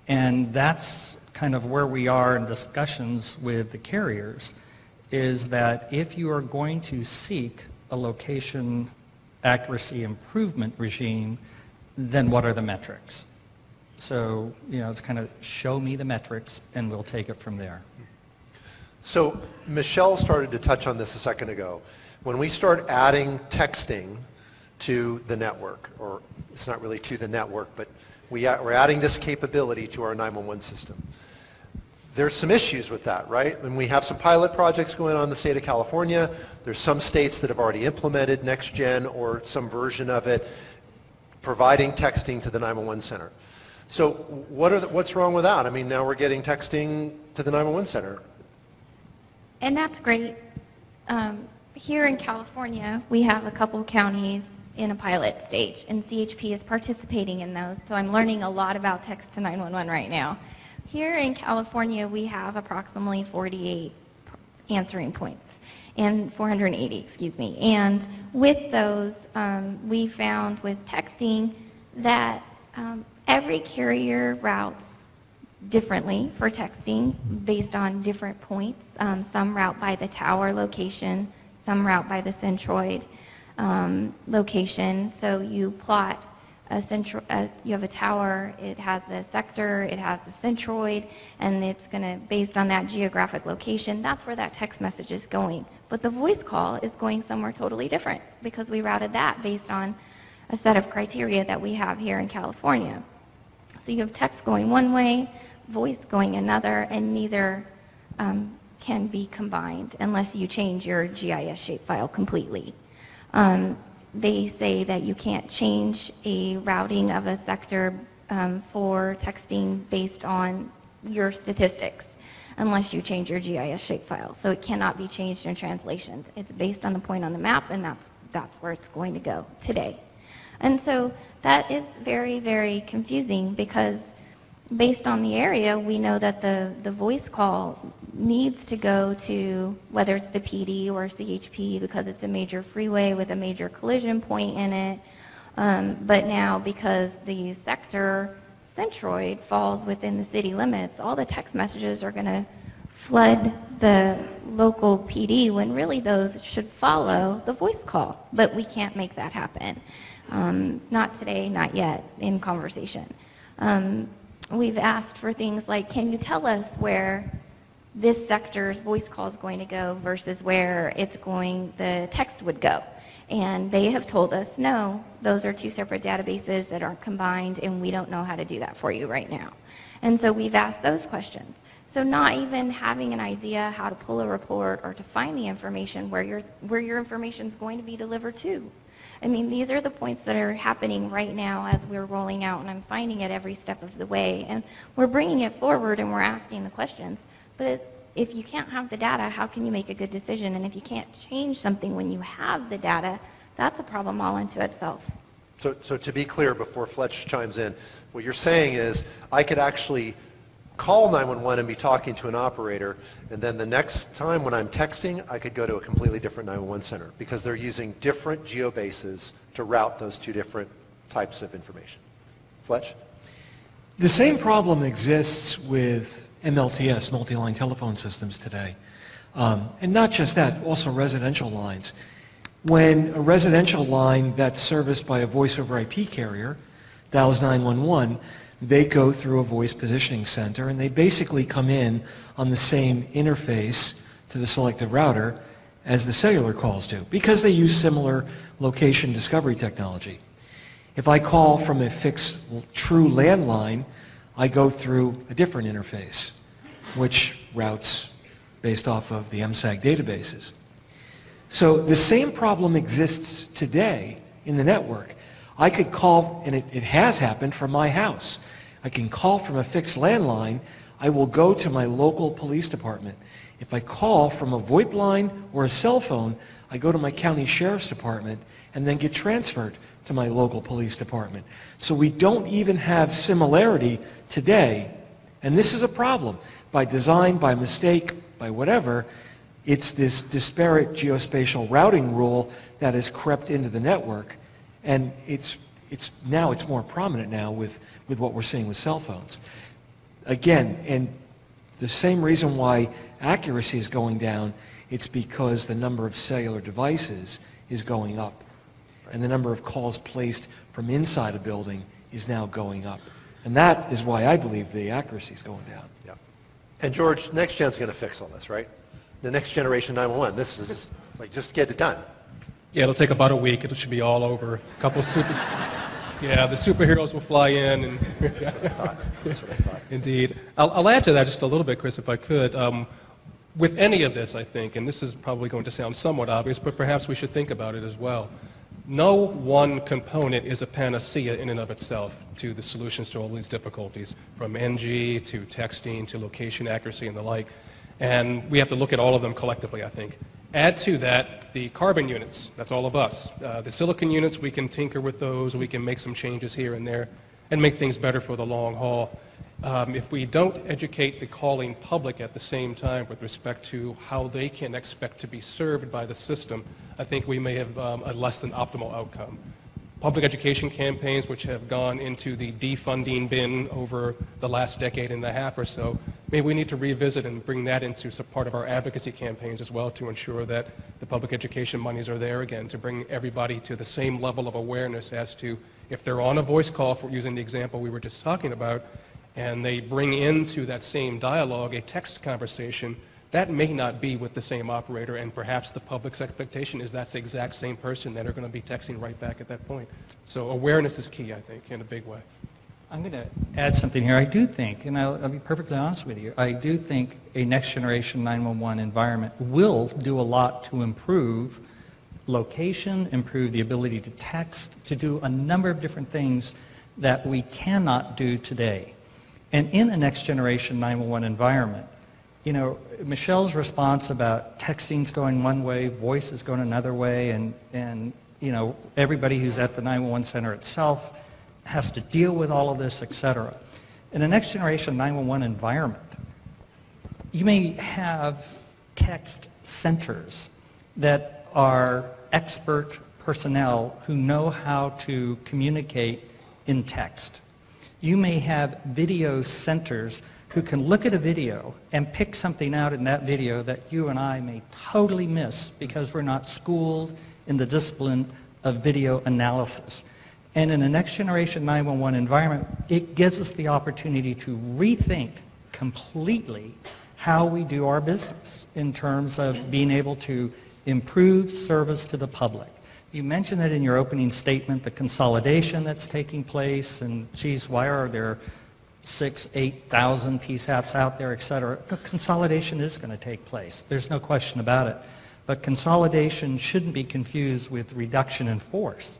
And that's kind of where we are in discussions with the carriers, is that if you are going to seek a location accuracy improvement regime, then what are the metrics? So, it's kind of show me the metrics and we'll take it from there. So Michelle started to touch on this a second ago. When we start adding texting to the network, or it's not really to the network, but we're adding this capability to our 911 system. There's some issues with that, right? And we have some pilot projects going on in the state of California. There's some states that have already implemented NextGen or some version of it, providing texting to the 911 center. So what's wrong with that? I mean, now we're getting texting to the 911 center. And that's great. Here in California, we have a couple of counties, in a pilot stage, and CHP is participating in those. So I'm learning a lot about text to 911 right now. Here in California, we have approximately 48 answering points, and 480, excuse me. And with those, we found with texting that every carrier routes differently for texting based on different points. Some route by the tower location, some route by the centroid location. So you plot you have a tower, it has the sector, it has the centroid, and it's going to, based on that geographic location, that's where that text message is going. But the voice call is going somewhere totally different because we routed that based on a set of criteria that we have here in California. So you have text going one way, voice going another, and neither can be combined unless you change your GIS shapefile completely. They say that you can't change a routing of a sector for texting based on your statistics unless you change your GIS shapefile. So it cannot be changed in translation. It's based on the point on the map, and that's where it's going to go today. And so that is very, very confusing because based on the area, we know that the voice call needs to go to, whether it's the PD or CHP, because it's a major freeway with a major collision point in it. But now, because the sector centroid falls within the city limits, all the text messages are going to flood the local PD when really those should follow the voice call. But we can't make that happen. Not today, not yet, in conversation. We've asked for things like, can you tell us where this sector's voice call is going to go versus where the text would go? And they have told us, no, those are two separate databases that aren't combined, and we don't know how to do that for you right now. And so we've asked those questions. So not even having an idea how to pull a report or to find the information where your information is going to be delivered to. I mean, these are the points that are happening right now as we're rolling out, and I'm finding it every step of the way. And we're bringing it forward and we're asking the questions. But if you can't have the data, how can you make a good decision? And if you can't change something when you have the data, that's a problem all unto itself. So to be clear, before Fletch chimes in, what you're saying is I could actually call 911 and be talking to an operator, and then the next time when I'm texting, I could go to a completely different 911 center because they're using different geobases to route those two different types of information. Fletch? The same problem exists with MLTS, multi-line telephone systems today. And not just that, also residential lines. When a residential line that's serviced by a voice over IP carrier dials 911, they go through a voice positioning center, and they basically come in on the same interface to the selected router as the cellular calls do, because they use similar location discovery technology. If I call from a fixed true landline, I go through a different interface, which routes based off of the MSAG databases. So the same problem exists today in the network. I could call, and it has happened from my house. I can call from a fixed landline. I will go to my local police department. If I call from a VoIP line or a cell phone, I go to my county sheriff's department and then get transferred to my local police department. So we don't even have similarity today, and this is a problem. By design, by mistake, by whatever, it's this disparate geospatial routing rule that has crept into the network, and it's more prominent now with what we're seeing with cell phones. Again, and the same reason why accuracy is going down, it's because the number of cellular devices is going up. And the number of calls placed from inside a building is now going up. And that is why I believe the accuracy is going down. Yeah. And George, NextGen's going to fix all this, right? The next generation 911, this is like just get it done. Yeah, it'll take about a week. It should be all over. Yeah, the superheroes will fly in. And That's what I thought. That's what I thought. Indeed. I'll add to that just a little bit, Chris, if I could. With any of this, I think, and this is probably going to sound somewhat obvious, but perhaps we should think about it as well. No one component is a panacea in and of itself to the solutions to all these difficulties, from NG to texting to location accuracy and the like. And we have to look at all of them collectively, I think. Add to that the carbon units, that's all of us. The silicon units, we can tinker with those, we can make some changes here and there and make things better for the long haul. If we don't educate the calling public at the same time with respect to how they can expect to be served by the system, I think we may have a less than optimal outcome. Public education campaigns, which have gone into the defunding bin over the last decade and a half or so, maybe we need to revisit and bring that into some part of our advocacy campaigns as well to ensure that the public education monies are there again to bring everybody to the same level of awareness as to if they're on a voice call, for using the example we were just talking about, and they bring into that same dialogue a text conversation, that may not be with the same operator, and perhaps the public's expectation is that's the exact same person that are going to be texting right back at that point. So awareness is key, I think, in a big way. I'm going to add something here. I do think, and I'll be perfectly honest with you, I do think a next generation 911 environment will do a lot to improve location, improve the ability to text, to do a number of different things that we cannot do today. And in a next generation 911 environment, you know, Michelle's response about texting's going one way, voice is going another way, and you know, everybody who's at the 911 center itself has to deal with all of this, etc. In a next generation 911 environment, you may have text centers that are expert personnel who know how to communicate in text. You may have video centers who can look at a video and pick something out in that video that you and I may totally miss because we're not schooled in the discipline of video analysis. And in a next generation 911 environment, it gives us the opportunity to rethink completely how we do our business in terms of being able to improve service to the public. You mentioned that in your opening statement, the consolidation that's taking place, and geez, why are there 6,000, 8,000 PSAPs out there, et cetera. Consolidation is going to take place. There's no question about it. But consolidation shouldn't be confused with reduction in force.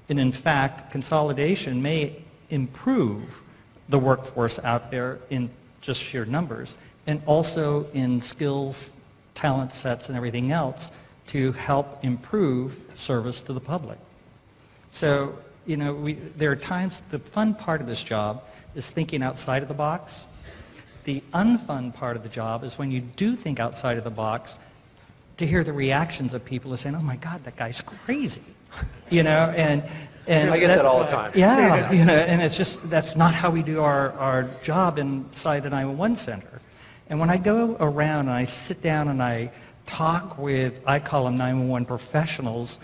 And in fact, consolidation may improve the workforce out there in just sheer numbers, and also in skills, talent sets, and everything else to help improve service to the public. So, you know, there are times, the fun part of this job is thinking outside of the box. The unfun part of the job is when you do think outside of the box, to hear the reactions of people who saying, "Oh my God, that guy's crazy," you know, and I get that all the time. Yeah, you know, and it's just that's not how we do our job inside the 911 center. And when I go around and I sit down and I talk with, I call them 911 professionals,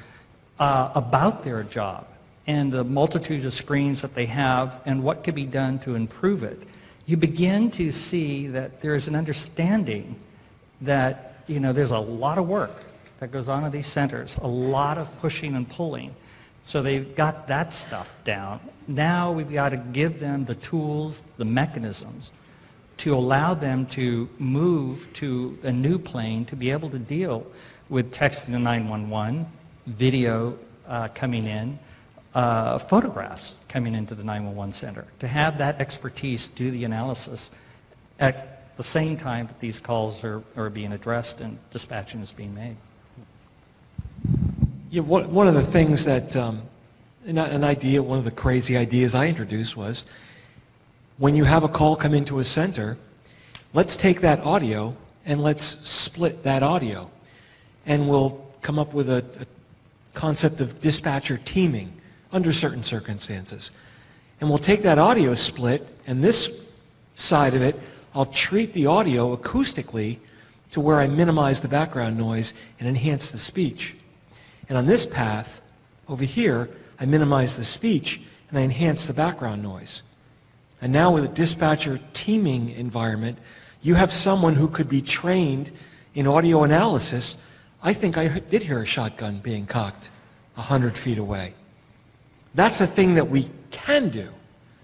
about their job and the multitude of screens that they have and what could be done to improve it, you begin to see that there's an understanding that, you know, there's a lot of work that goes on in these centers, a lot of pushing and pulling. So they've got that stuff down. Now we've got to give them the tools, the mechanisms to allow them to move to a new plane to be able to deal with texting to 911, video coming in, photographs coming into the 911 center, to have that expertise do the analysis at the same time that these calls are being addressed and dispatching is being made. Yeah, one of the things that, one of the crazy ideas I introduced was, when you have a call come into a center, let's take that audio and let's split that audio. And we'll come up with a concept of dispatcher teaming under certain circumstances. And we'll take that audio split, and this side of it, I'll treat the audio acoustically to where I minimize the background noise and enhance the speech. And on this path, over here, I minimize the speech and I enhance the background noise. And now with a dispatcher teaming environment, you have someone who could be trained in audio analysis. I think I did hear a shotgun being cocked 100 feet away. That's the thing that we can do.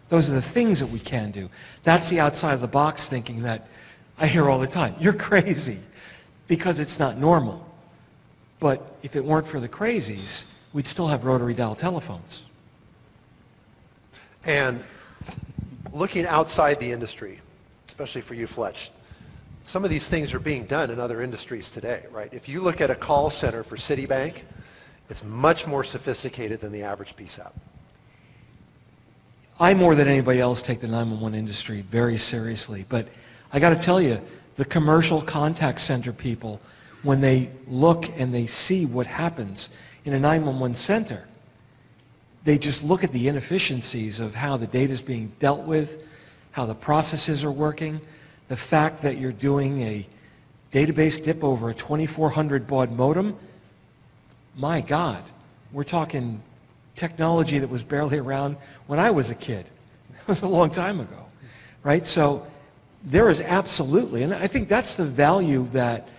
Those are the things that we can do. That's the outside of the box thinking that I hear all the time. You're crazy, because it's not normal. But if it weren't for the crazies, we'd still have rotary dial telephones. And looking outside the industry, especially for you, Fletch, some of these things are being done in other industries today, right? If you look at a call center for Citibank, it's much more sophisticated than the average PSAP. I, more than anybody else, take the 911 industry very seriously. But I got to tell you, the commercial contact center people, when they look and they see what happens in a 911 center, they just look at the inefficiencies of how the data is being dealt with, how the processes are working, the fact that you're doing a database dip over a 2400 baud modem. My God, we're talking technology that was barely around when I was a kid. It was a long time ago, right? So there is absolutely, and I think that's the value that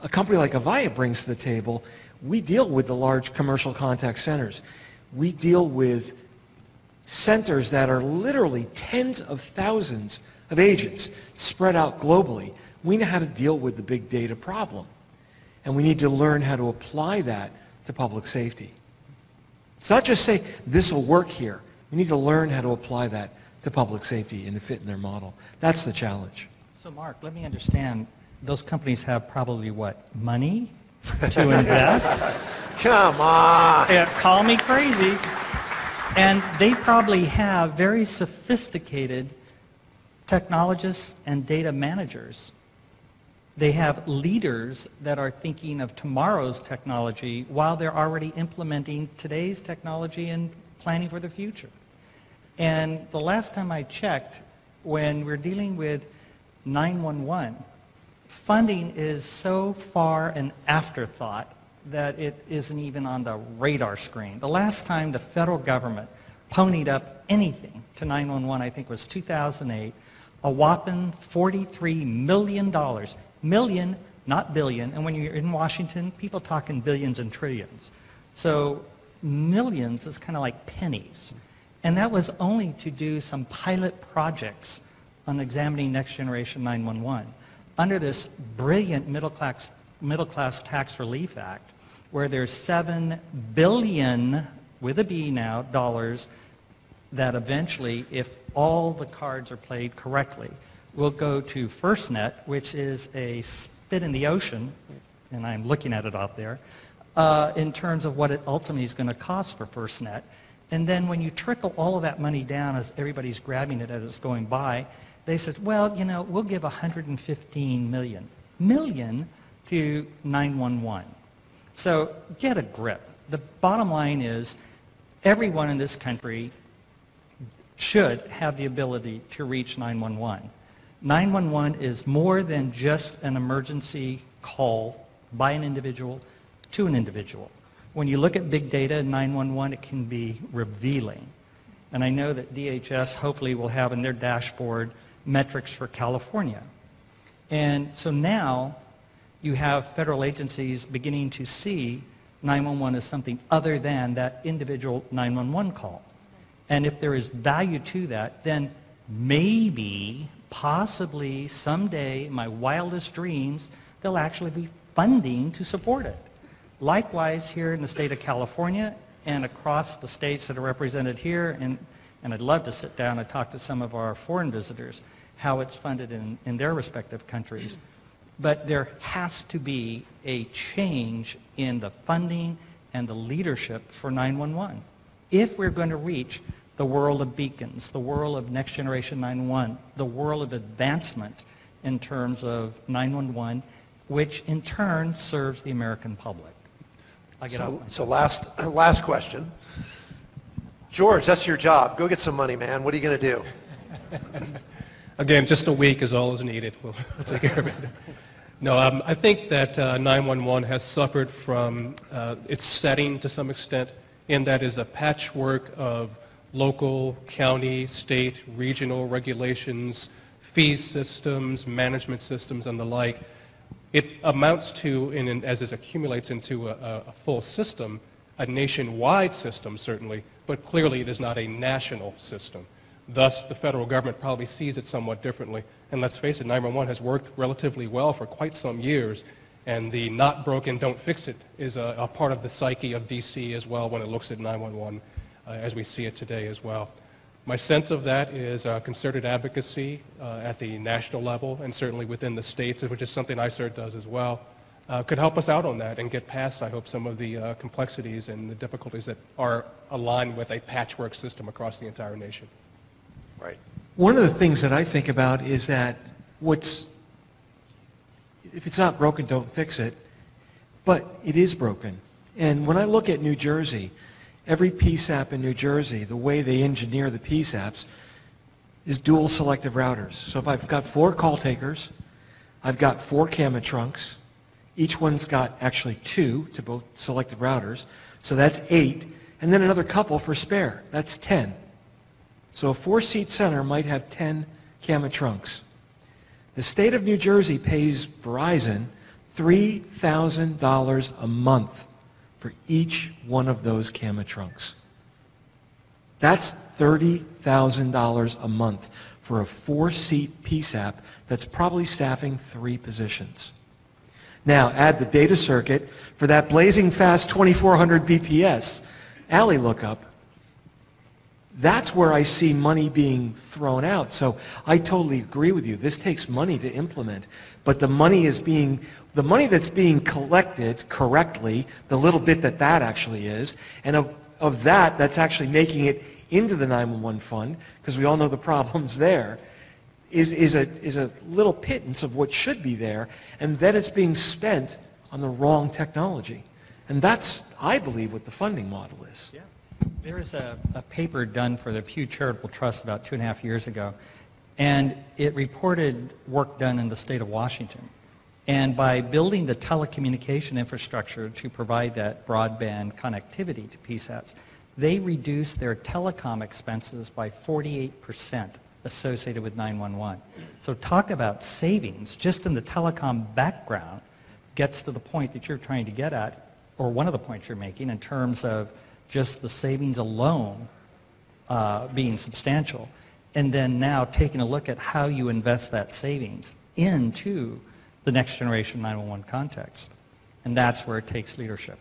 a company like Avaya brings to the table. We deal with the large commercial contact centers. We deal with centers that are literally tens of thousands of agents spread out globally. We know how to deal with the big data problem, and we need to learn how to apply that to public safety. It's not just say, this will work here. We need to learn how to apply that to public safety and to fit in their model. That's the challenge. So Mark, let me understand, those companies have probably what, money to invest? Come on! Yeah, call me crazy. And they probably have very sophisticated technologists and data managers. They have leaders that are thinking of tomorrow's technology while they're already implementing today's technology and planning for the future. And the last time I checked, when we're dealing with 911, funding is so far an afterthought that it isn't even on the radar screen. The last time the federal government ponied up anything to 911, I think, was 2008, a whopping $43 million. Million, not billion. And when you're in Washington, people talk in billions and trillions. So millions is kind of like pennies. And that was only to do some pilot projects on examining next generation 911 under this brilliant middle class tax relief act, where there's $7 billion, with a B now, dollars, that eventually, if all the cards are played correctly, will go to FirstNet, which is a spit in the ocean, and I'm looking at it out there, in terms of what it ultimately is going to cost for FirstNet. And then when you trickle all of that money down as everybody's grabbing it as it's going by, they said, well, you know, we'll give $115 million to 911. So get a grip. The bottom line is everyone in this country should have the ability to reach 911. 911 is more than just an emergency call by an individual to an individual. When you look at big data in 911, it can be revealing. And I know that DHS hopefully will have in their dashboard metrics for California. And so now you have federal agencies beginning to see 911 as something other than that individual 911 call. And if there is value to that, then maybe, possibly, someday, in my wildest dreams, there'll actually be funding to support it. Likewise, here in the state of California and across the states that are represented here, and I'd love to sit down and talk to some of our foreign visitors, how it's funded in their respective countries. But there has to be a change in the funding and the leadership for 911. If we're going to reach the world of beacons, the world of next generation 911, the world of advancement in terms of 911, which in turn serves the American public. So last question. George, that's your job. Go get some money, man. What are you going to do? Again, just a week is all is needed. We'll take care of it. No, I think that 911 has suffered from its setting to some extent, in that is a patchwork of local, county, state, regional regulations, fee systems, management systems, and the like. It amounts to, as it accumulates into a full system, a nationwide system certainly, but clearly it is not a national system. Thus, the federal government probably sees it somewhat differently. And let's face it, 911 has worked relatively well for quite some years, and the not broken, don't fix it is a part of the psyche of DC as well when it looks at 911 as we see it today as well. My sense of that is concerted advocacy at the national level and certainly within the states, which is something iCERT does as well, could help us out on that and get past, I hope, some of the complexities and the difficulties that are aligned with a patchwork system across the entire nation. Right. One of the things that I think about is that if it's not broken, don't fix it, but it is broken. And when I look at New Jersey, every PSAP in New Jersey, the way they engineer the PSAPs is dual selective routers. So if I've got 4 call takers, I've got 4 camera trunks, each one's got actually 2 to both selective routers, so that's 8, and then another couple for spare, that's 10. So a 4-seat center might have 10 camera trunks. The state of New Jersey pays Verizon $3,000 a month for each one of those camera trunks. That's $30,000 a month for a 4-seat PSAP that's probably staffing 3 positions. Now add the data circuit for that blazing fast 2400 BPS alley lookup. That's where I see money being thrown out. So I totally agree with you. This takes money to implement, but the money that's being collected correctly, the little bit that actually is, and of that's actually making it into the 911 fund, because we all know the problems there, is a little pittance of what should be there, and then it's being spent on the wrong technology. And that's, I believe, what the funding model is. Yeah. There is a paper done for the Pew Charitable Trust about 2.5 years ago, and it reported work done in the state of Washington. And by building the telecommunication infrastructure to provide that broadband connectivity to PSAPs, they reduced their telecom expenses by 48% associated with 911. So talk about savings just in the telecom background gets to the point that you're trying to get at, or one of the points you're making in terms of just the savings alone being substantial, and then now taking a look at how you invest that savings into the next generation 911 context. And that's where it takes leadership.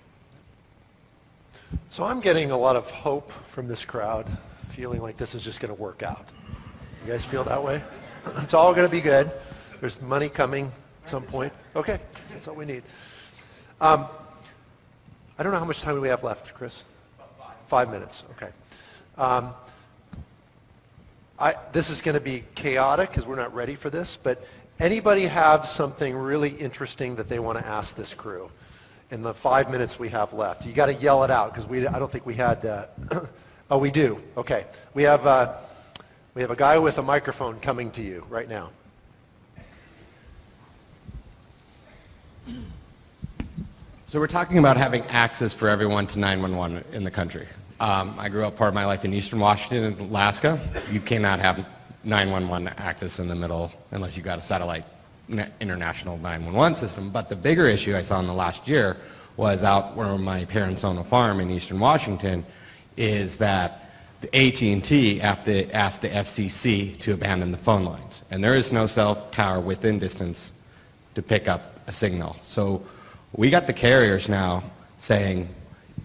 So I'm getting a lot of hope from this crowd, feeling like this is just going to work out. You guys feel that way? It's all going to be good. There's money coming at some point. Okay, that's all we need. I don't know how much time we have left, Chris. 5 minutes, okay. This is going to be chaotic because we're not ready for this, but anybody have something really interesting that they want to ask this crew in the 5 minutes we have left? You got to yell it out because I don't think we had, oh, we do, okay. We have a guy with a microphone coming to you right now. So we're talking about having access for everyone to 911 in the country. I grew up part of my life in Eastern Washington and Alaska. You cannot have 911 access in the middle unless you got a satellite international 911 system. But the bigger issue I saw in the last year was out where my parents own a farm in Eastern Washington, is that the AT&T asked the FCC to abandon the phone lines. And there is no cell tower within distance to pick up a signal. So we got the carriers now saying,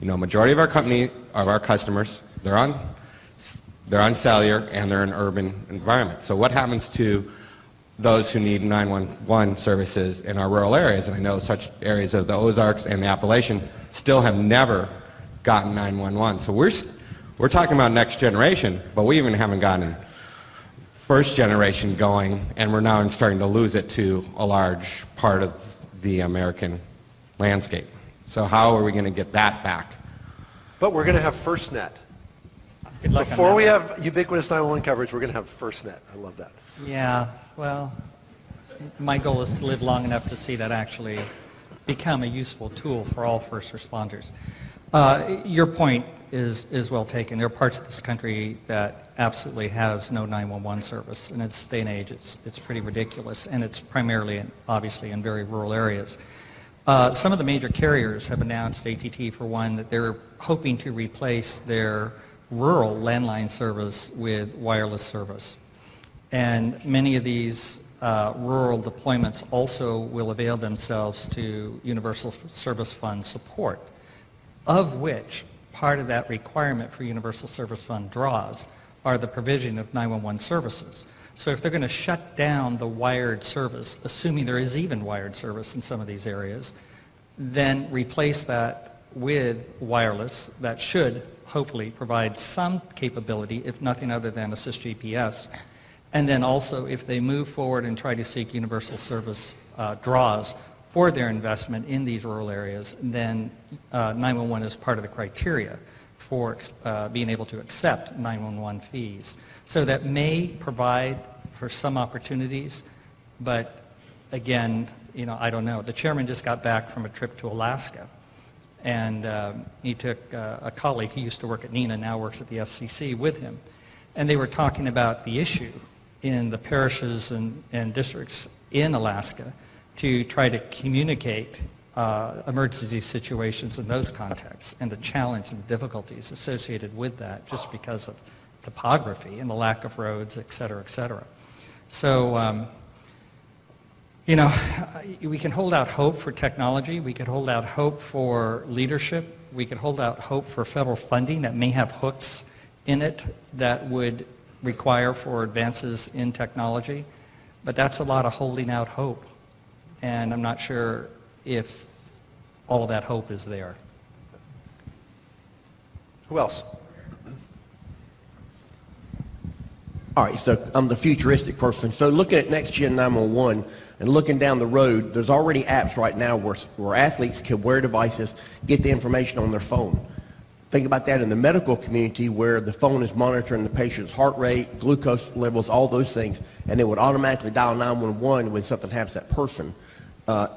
you know, majority of our customers, they're on cellular and they're in urban environments. So what happens to those who need 911 services in our rural areas? And I know such areas of the Ozarks and the Appalachian still have never gotten 911. So we're talking about next generation, but we even haven't gotten first generation going, and we're now starting to lose it to a large part of the American landscape. So how are we going to get that back? But we're going to have FirstNet. Good luck on Before that we one. have ubiquitous 911 coverage, we're going to have FirstNet. I love that. Yeah, well, my goal is to live long enough to see that actually become a useful tool for all first responders. Your point is well taken. There are parts of this country that absolutely has no 911 service. In its day and age, it's pretty ridiculous, and it's primarily, obviously, in very rural areas. Some of the major carriers have announced, AT&T for one, that they're hoping to replace their rural landline service with wireless service. And many of these rural deployments also will avail themselves to Universal Service Fund support, of which part of that requirement for Universal Service Fund draws are the provision of 911 services. So if they're going to shut down the wired service, assuming there is even wired service in some of these areas, then replace that with wireless that should hopefully provide some capability, if nothing other than assist GPS. And then also, if they move forward and try to seek universal service draws for their investment in these rural areas, then 911 is part of the criteria for being able to accept 911 fees. So that may provide for some opportunities, but again, I don't know. The chairman just got back from a trip to Alaska, and he took a colleague who used to work at NENA, now works at the FCC, with him. And they were talking about the issue in the parishes and districts in Alaska to try to communicate emergency situations in those contexts and the challenge and the difficulties associated with that just because of topography and the lack of roads, et cetera, et cetera. So, we can hold out hope for technology. We could hold out hope for leadership. We could hold out hope for federal funding that may have hooks in it that would require for advances in technology. But that's a lot of holding out hope. And I'm not sure if all of that hope is there. Who else? All right, so I'm the futuristic person. So looking at NextGen 911 and looking down the road, there's already apps right now where athletes can wear devices, get the information on their phone. Think about that in the medical community where the phone is monitoring the patient's heart rate, glucose levels, all those things, and it would automatically dial 911 when something happens to that person.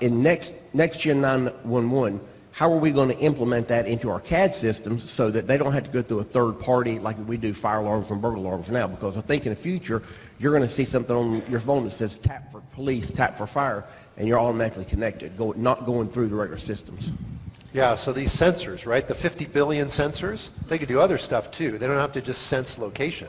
In NextGen 911, how are we going to implement that into our CAD systems so that they don't have to go through a third party like we do fire alarms and burglar alarms now? Because I think in the future, you're going to see something on your phone that says tap for police, tap for fire, and you're automatically connected, not going through the regular systems. Yeah, so these sensors, right? The 50 billion sensors, they could do other stuff too. They don't have to just sense location.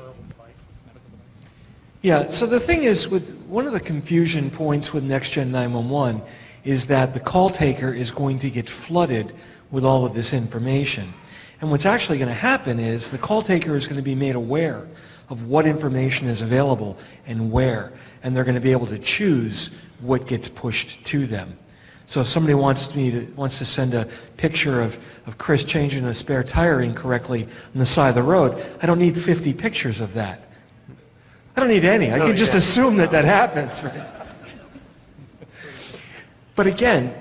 Yeah, so the thing is, with one of the confusion points with NextGen 911 is that the call taker is going to get flooded with all of this information. And what's actually going to happen is the call taker is going to be made aware of what information is available and where, and they're going to be able to choose what gets pushed to them. So if somebody wants to send a picture of Chris changing a spare tire incorrectly on the side of the road, I don't need 50 pictures of that. I don't need any. I can just assume that happens, right? But again,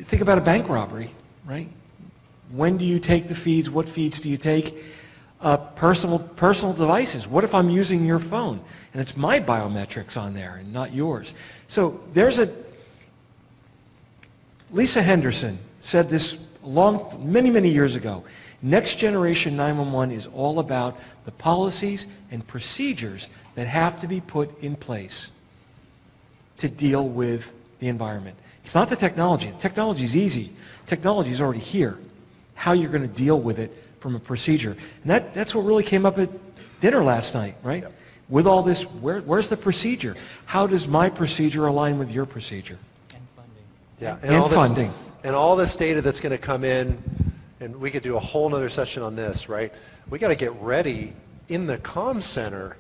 think about a bank robbery, right? When do you take the feeds? What feeds do you take? Personal devices. What if I'm using your phone and it's my biometrics on there and not yours? So there's Lisa Henderson said this many years ago. Next Generation 911 is all about the policies and procedures that have to be put in place to deal with the environment. It's not the technology. The technology is easy. Technology is already here. How you're going to deal with it from a procedure. And that's what really came up at dinner last night, right? Yep. With all this, where's the procedure? How does my procedure align with your procedure? And funding. Yeah, and funding. And all this data that's going to come in, and we could do a whole other session on this, right? We got to get ready in the comm center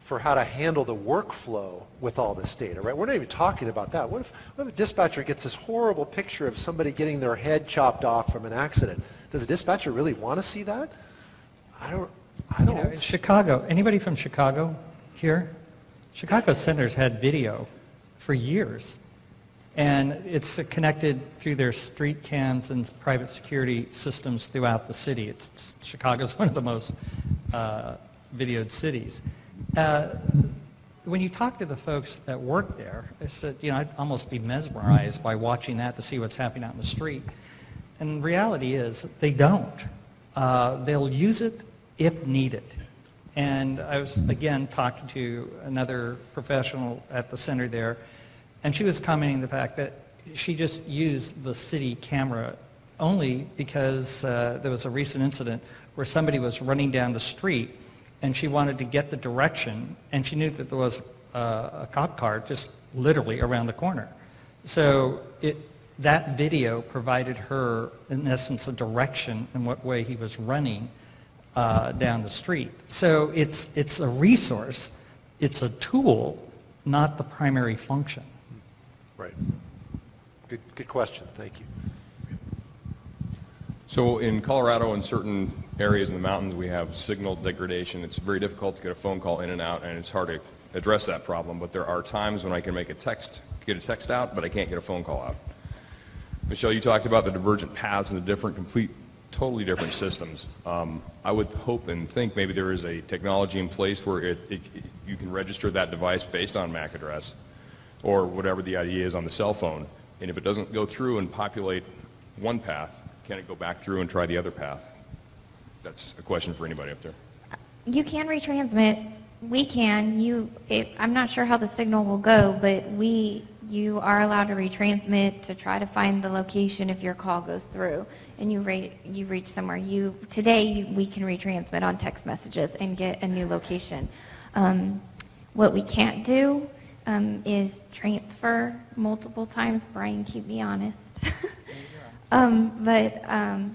for how to handle the workflow with all this data, right? We're not even talking about that. What if a dispatcher gets this horrible picture of somebody getting their head chopped off from an accident? Does a dispatcher really want to see that? I don't. In Chicago, anybody from Chicago here? Chicago centers had video for years. And it's connected through their street cams and private security systems throughout the city. Chicago's one of the most videoed cities. When you talk to the folks that work there, they said, I'd almost be mesmerized by watching that to see what's happening out in the street. And the reality is they don't. They'll use it if needed. And I was, again, talking to another professional at the center there, and she was commenting the fact that she just used the city camera only because there was a recent incident where somebody was running down the street and she wanted to get the direction, and she knew that there was a cop car just literally around the corner. So that video provided her, in essence, a direction in what way he was running down the street. So it's a resource, it's a tool, not the primary function. Right. Good question. Thank you. So in Colorado and certain areas in the mountains, we have signal degradation. It's very difficult to get a phone call in and out, and it's hard to address that problem. But there are times when I can make get a text out, but I can't get a phone call out. Michelle, you talked about the divergent paths and the totally different systems. I would hope and think maybe there is a technology in place where you can register that device based on MAC address or whatever the idea is on the cell phone. And if it doesn't go through and populate one path, can it go back through and try the other path? That's a question for anybody up there. You can retransmit. We can. I'm not sure how the signal will go, but you are allowed to retransmit to try to find the location if your call goes through and you reach somewhere. Today we can retransmit on text messages and get a new location. What we can't do is transfer multiple times. Brian, keep me honest. But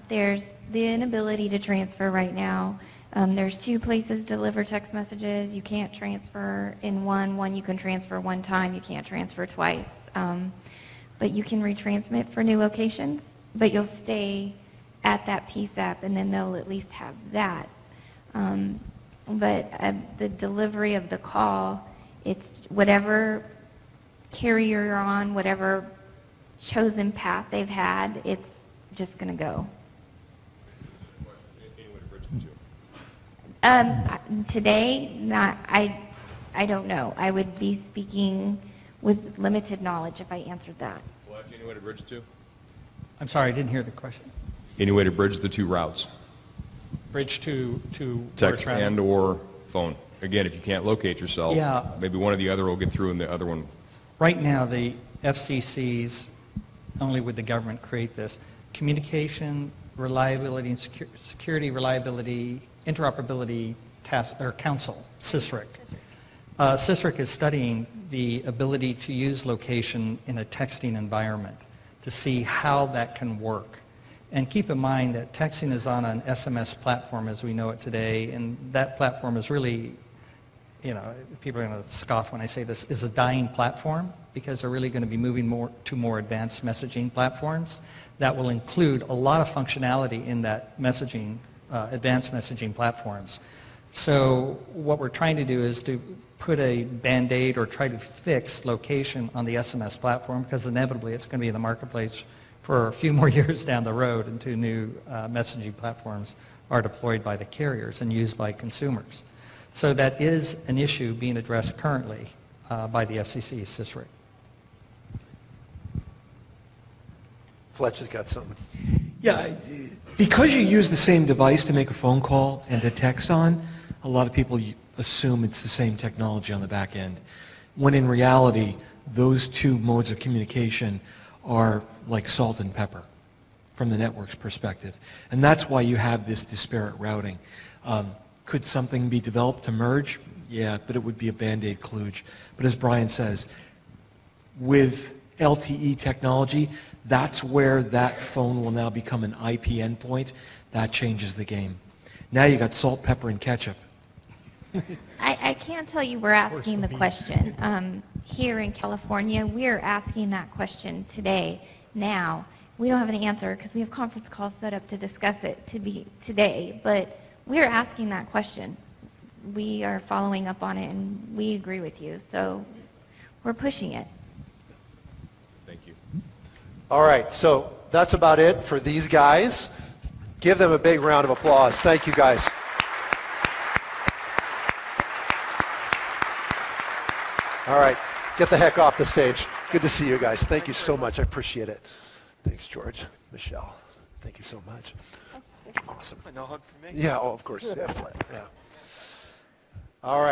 there's the inability to transfer right now. There's 2 places to deliver text messages. You can't transfer in one you can transfer one time. You can't transfer twice. But you can retransmit for new locations, but you'll stay at that PSAP, and then they'll at least have that. But the delivery of the call, it's whatever carrier you're on, whatever chosen path they've had, it's just going to go. Today, I don't know. I would be speaking with limited knowledge if I answered that. Fletch, any way to bridge the two? I'm sorry, I didn't hear the question. Any way to bridge the 2 routes? Bridge to Text and or phone. Again, if you can't locate yourself, yeah. Maybe one or the other will get through and the other one. Right now, the FCC's, only would the government create this, Communication Reliability and Security Reliability Interoperability Council, CISRIC. CISRIC is studying the ability to use location in a texting environment to see how that can work. And keep in mind that texting is on an SMS platform as we know it today, and that platform is really, people are going to scoff when I say this, is a dying platform because they're really going to be moving to more advanced messaging platforms that will include a lot of functionality in that messaging, advanced messaging platforms. So what we're trying to do is to put a Band-Aid or try to fix location on the SMS platform because inevitably it's going to be in the marketplace for a few more years down the road until new messaging platforms are deployed by the carriers and used by consumers. So that is an issue being addressed currently by the FCC, CISRIC. Fletch has got something. Yeah, because you use the same device to make a phone call and to text on, a lot of people assume it's the same technology on the back end, when in reality, those 2 modes of communication are like salt and pepper from the network's perspective. And that's why you have this disparate routing. Could something be developed to merge? Yeah, but it would be a Band-Aid kludge. But as Brian says, with LTE technology, that's where that phone will now become an IP endpoint. That changes the game. Now you got salt, pepper, and ketchup. I can't tell you we're asking the question. Here in California, we're asking that question today, now. We don't have an answer because we have conference calls set up to discuss it today, but we're asking that question. We are following up on it, and we agree with you, so we're pushing it. Thank you. All right, so that's about it for these guys. Give them a big round of applause. Thank you, guys. All right, get the heck off the stage. Good to see you guys. Thank you so much. I appreciate it. Thanks, George. Michelle, thank you so much. Awesome. No hug for me? Yeah, oh, of course. Yeah, yeah. All right.